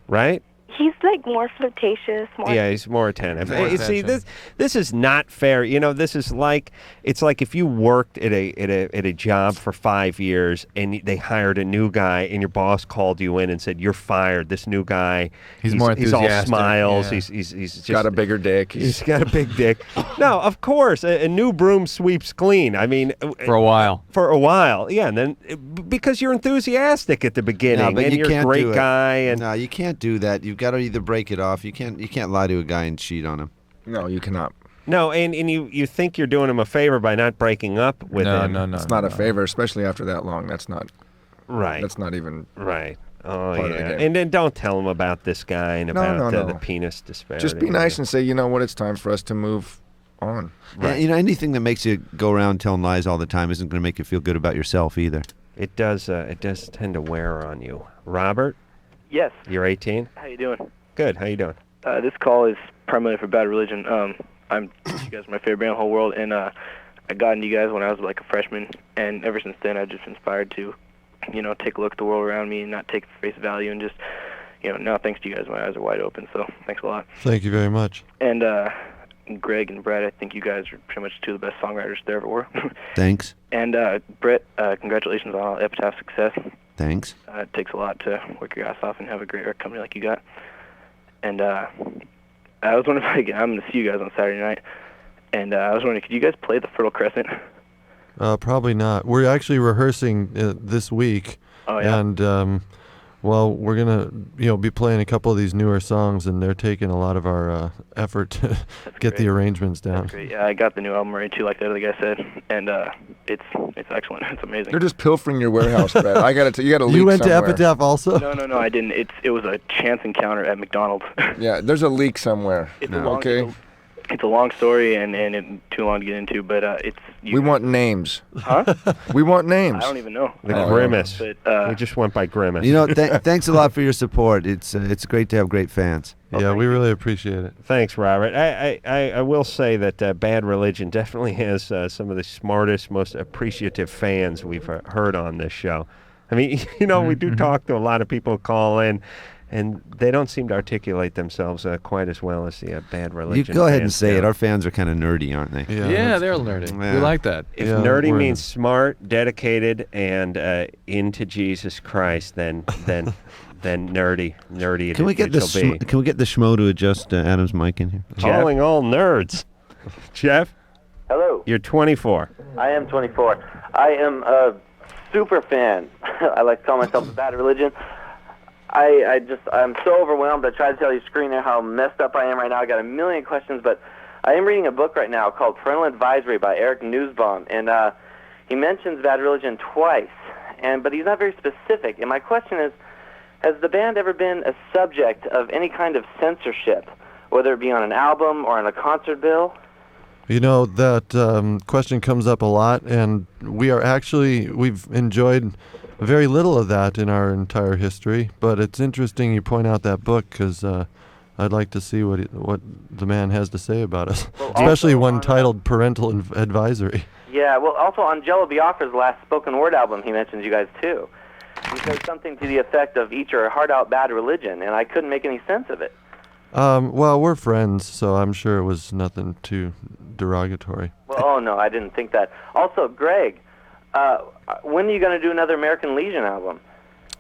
right? He's like more flirtatious. Yeah, he's more attentive. More You see, attention. this is not fair. This is like it's like if you worked at a job for 5 years and they hired a new guy and your boss called you in and said you're fired. This new guy, He's more He's all enthusiastic, smiles. yeah. He's just got a bigger dick. He's got a big dick. No, of course, a new broom sweeps clean. I mean, For a while. For a while, yeah, and then because you're enthusiastic at the beginning, but and you you're a can't great do it. guy, and No, you can't do that. You've got to either break it off. You can't lie to a guy and cheat on him. No, you cannot. no, and you think you're doing him a favor by not breaking up with him. No. It's not a favor, especially after that long. That's not. Right. That's not even. Right. Oh, part of the yeah. game. And then don't tell them about this guy and about no. the penis disparity. Just be nice and say, you know what, it's time for us to move on. Right. You know, anything that makes you go around telling lies all the time isn't going to make you feel good about yourself either. It does tend to wear on you. Robert? Yes. You're 18? How you doing? Good. How you doing? This call is primarily for Bad Religion. You guys are my favorite band in the whole world, and I got into you guys when I was like a freshman, and ever since then I've just been inspired to, take a look at the world around me and not take it for face value, and just, now thanks to you guys, my eyes are wide open, so thanks a lot. Thank you very much. And Greg and Brett, I think you guys are pretty much two of the best songwriters there ever were. Thanks. And Brett, congratulations on all Epitaph success. Thanks. It takes a lot to work your ass off and have a great record company like you got. And I was wondering if I'm going to see you guys on Saturday night, and I was wondering, could you guys play the Fertile Crescent? Probably not. We're actually rehearsing this week. Oh, yeah? And, we're going to, be playing a couple of these newer songs, and they're taking a lot of our effort to get the arrangements down. That's great. Yeah, I got the new album ready, too, like the other guy said, and it's excellent. It's amazing. They're just pilfering your warehouse, Brett. I got to you got to leak You went somewhere. to Epitaph also? No, I didn't. It was a chance encounter at McDonald's. Yeah, there's a leak somewhere. It's a long story and it's too long to get into, but it's... We want names. Huh? We want names. I don't even know. The Grimace. But, we just went by Grimace. Thanks a lot for your support. It's great to have great fans. Yeah, we really appreciate it. Thanks, Robert. I will say that Bad Religion definitely has some of the smartest, most appreciative fans we've heard on this show. I mean, we do talk to a lot of people who call in, and they don't seem to articulate themselves quite as well as the Bad Religion. You go ahead and fans say do. it. Our fans are kind of nerdy, aren't they? Yeah, they're nerdy. Yeah. We like that. If nerdy means smart, dedicated, and into Jesus Christ, then nerdy Can we get the schmo to adjust Adam's mic in here? Calling all nerds. Jeff? Hello. You're 24. I am 24. I am a super fan. I like to call myself a Bad Religion. I'm so overwhelmed. I tried to tell you screen there how messed up I am right now. I got a million questions, but I am reading a book right now called Parental Advisory by Eric Nussbaum, and he mentions Bad Religion twice, but he's not very specific. And my question is, has the band ever been a subject of any kind of censorship, whether it be on an album or on a concert bill? That question comes up a lot, and we've enjoyed very little of that in our entire history, but it's interesting you point out that book because I'd like to see what the man has to say about us, especially one titled Parental Advisory. Yeah, well, also on Jello Biafra's last spoken word album, he mentions you guys too. He says something to the effect of eat your heart out, Bad Religion, and I couldn't make any sense of it. We're friends, so I'm sure it was nothing too derogatory. Well, oh no, I didn't think that. Also, Greg, when are you going to do another American Legion album?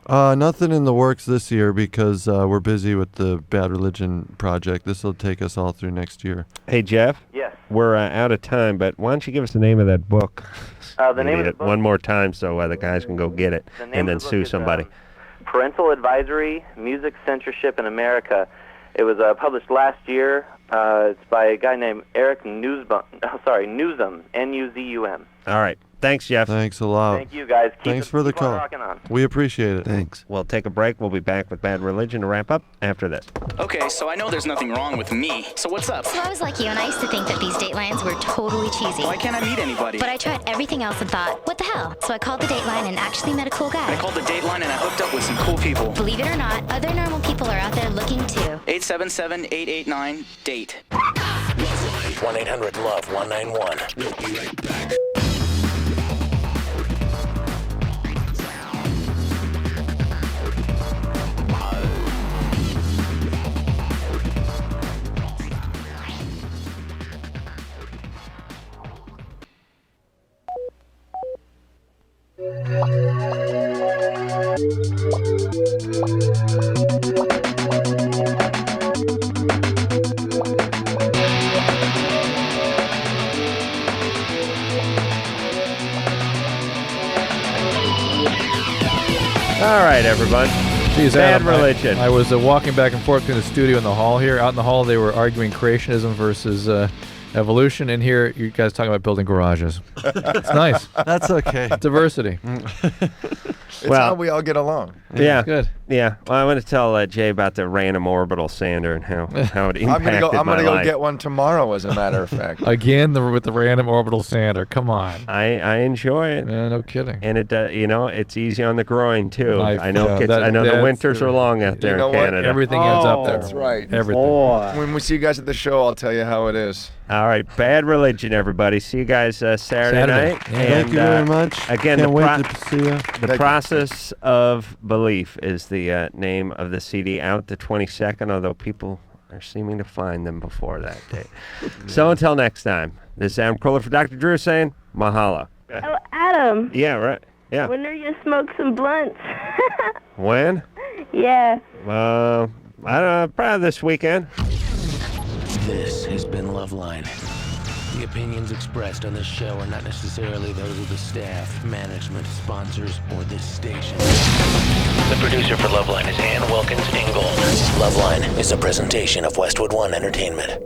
Nothing in the works this year because we're busy with the Bad Religion project. This will take us all through next year. Hey, Jeff? Yes. We're out of time, but why don't you give us the name of that book? The name of the book? One more time so the guys can go get it and then sue somebody. Parental Advisory, Music Censorship in America. It was published last year. It's by a guy named Eric Nussbaum, N-U-Z-U-M. All right. Thanks, Jeff. Thanks a lot. Thank you, guys. Thanks for the call. Rocking on. We appreciate it. Thanks. We'll take a break. We'll be back with Bad Religion to wrap up after this. Okay, so I know there's nothing wrong with me. So what's up? So I was like you, and I used to think that these Datelines were totally cheesy. Why can't I meet anybody? But I tried everything else and thought, what the hell? So I called the Dateline and actually met a cool guy. I called the Dateline and I hooked up with some cool people. Believe it or not, other normal people are out there looking too. 877-889-DATE. 1-800-LOVE-191. We'll be right back. All right, everyone. Geez, Bad Adam, Religion. I was walking back and forth between the studio and the hall here. Out in the hall, they were arguing creationism versus Evolution in here. You guys talking about building garages. It's nice. That's okay. Diversity. It's how we all get along. Yeah. Good. Yeah. Well, I want to tell Jay about the random orbital sander and how it impacted I'm gonna my go life. get one tomorrow, as a matter of fact. Again, with the random orbital sander. Come on. I enjoy it. Yeah, no kidding. And it it's easy on the groin too. I know yeah, kids. I know the that's winters are long out there You know in what? Canada. Everything ends up there. That's right. Everything. When we see you guys at the show, I'll tell you how it is. All right, Bad Religion, everybody. See you guys Saturday night. Yeah. And, Thank you very much. Again, Can't the, wait to see you. the Process of Belief is the name of the CD, out the 22nd, although people are seeming to find them before that date. So until next time, this is Adam Carolla for Dr. Drew saying mahalo. Oh, Adam. Yeah, right. Yeah. When are you gonna smoke some blunts? When? Yeah. I don't know, probably this weekend. This has been LoveLine. The opinions expressed on this show are not necessarily those of the staff, management, sponsors, or this station. The producer for LoveLine is Ann Wilkins Ingold. LoveLine is a presentation of Westwood One Entertainment.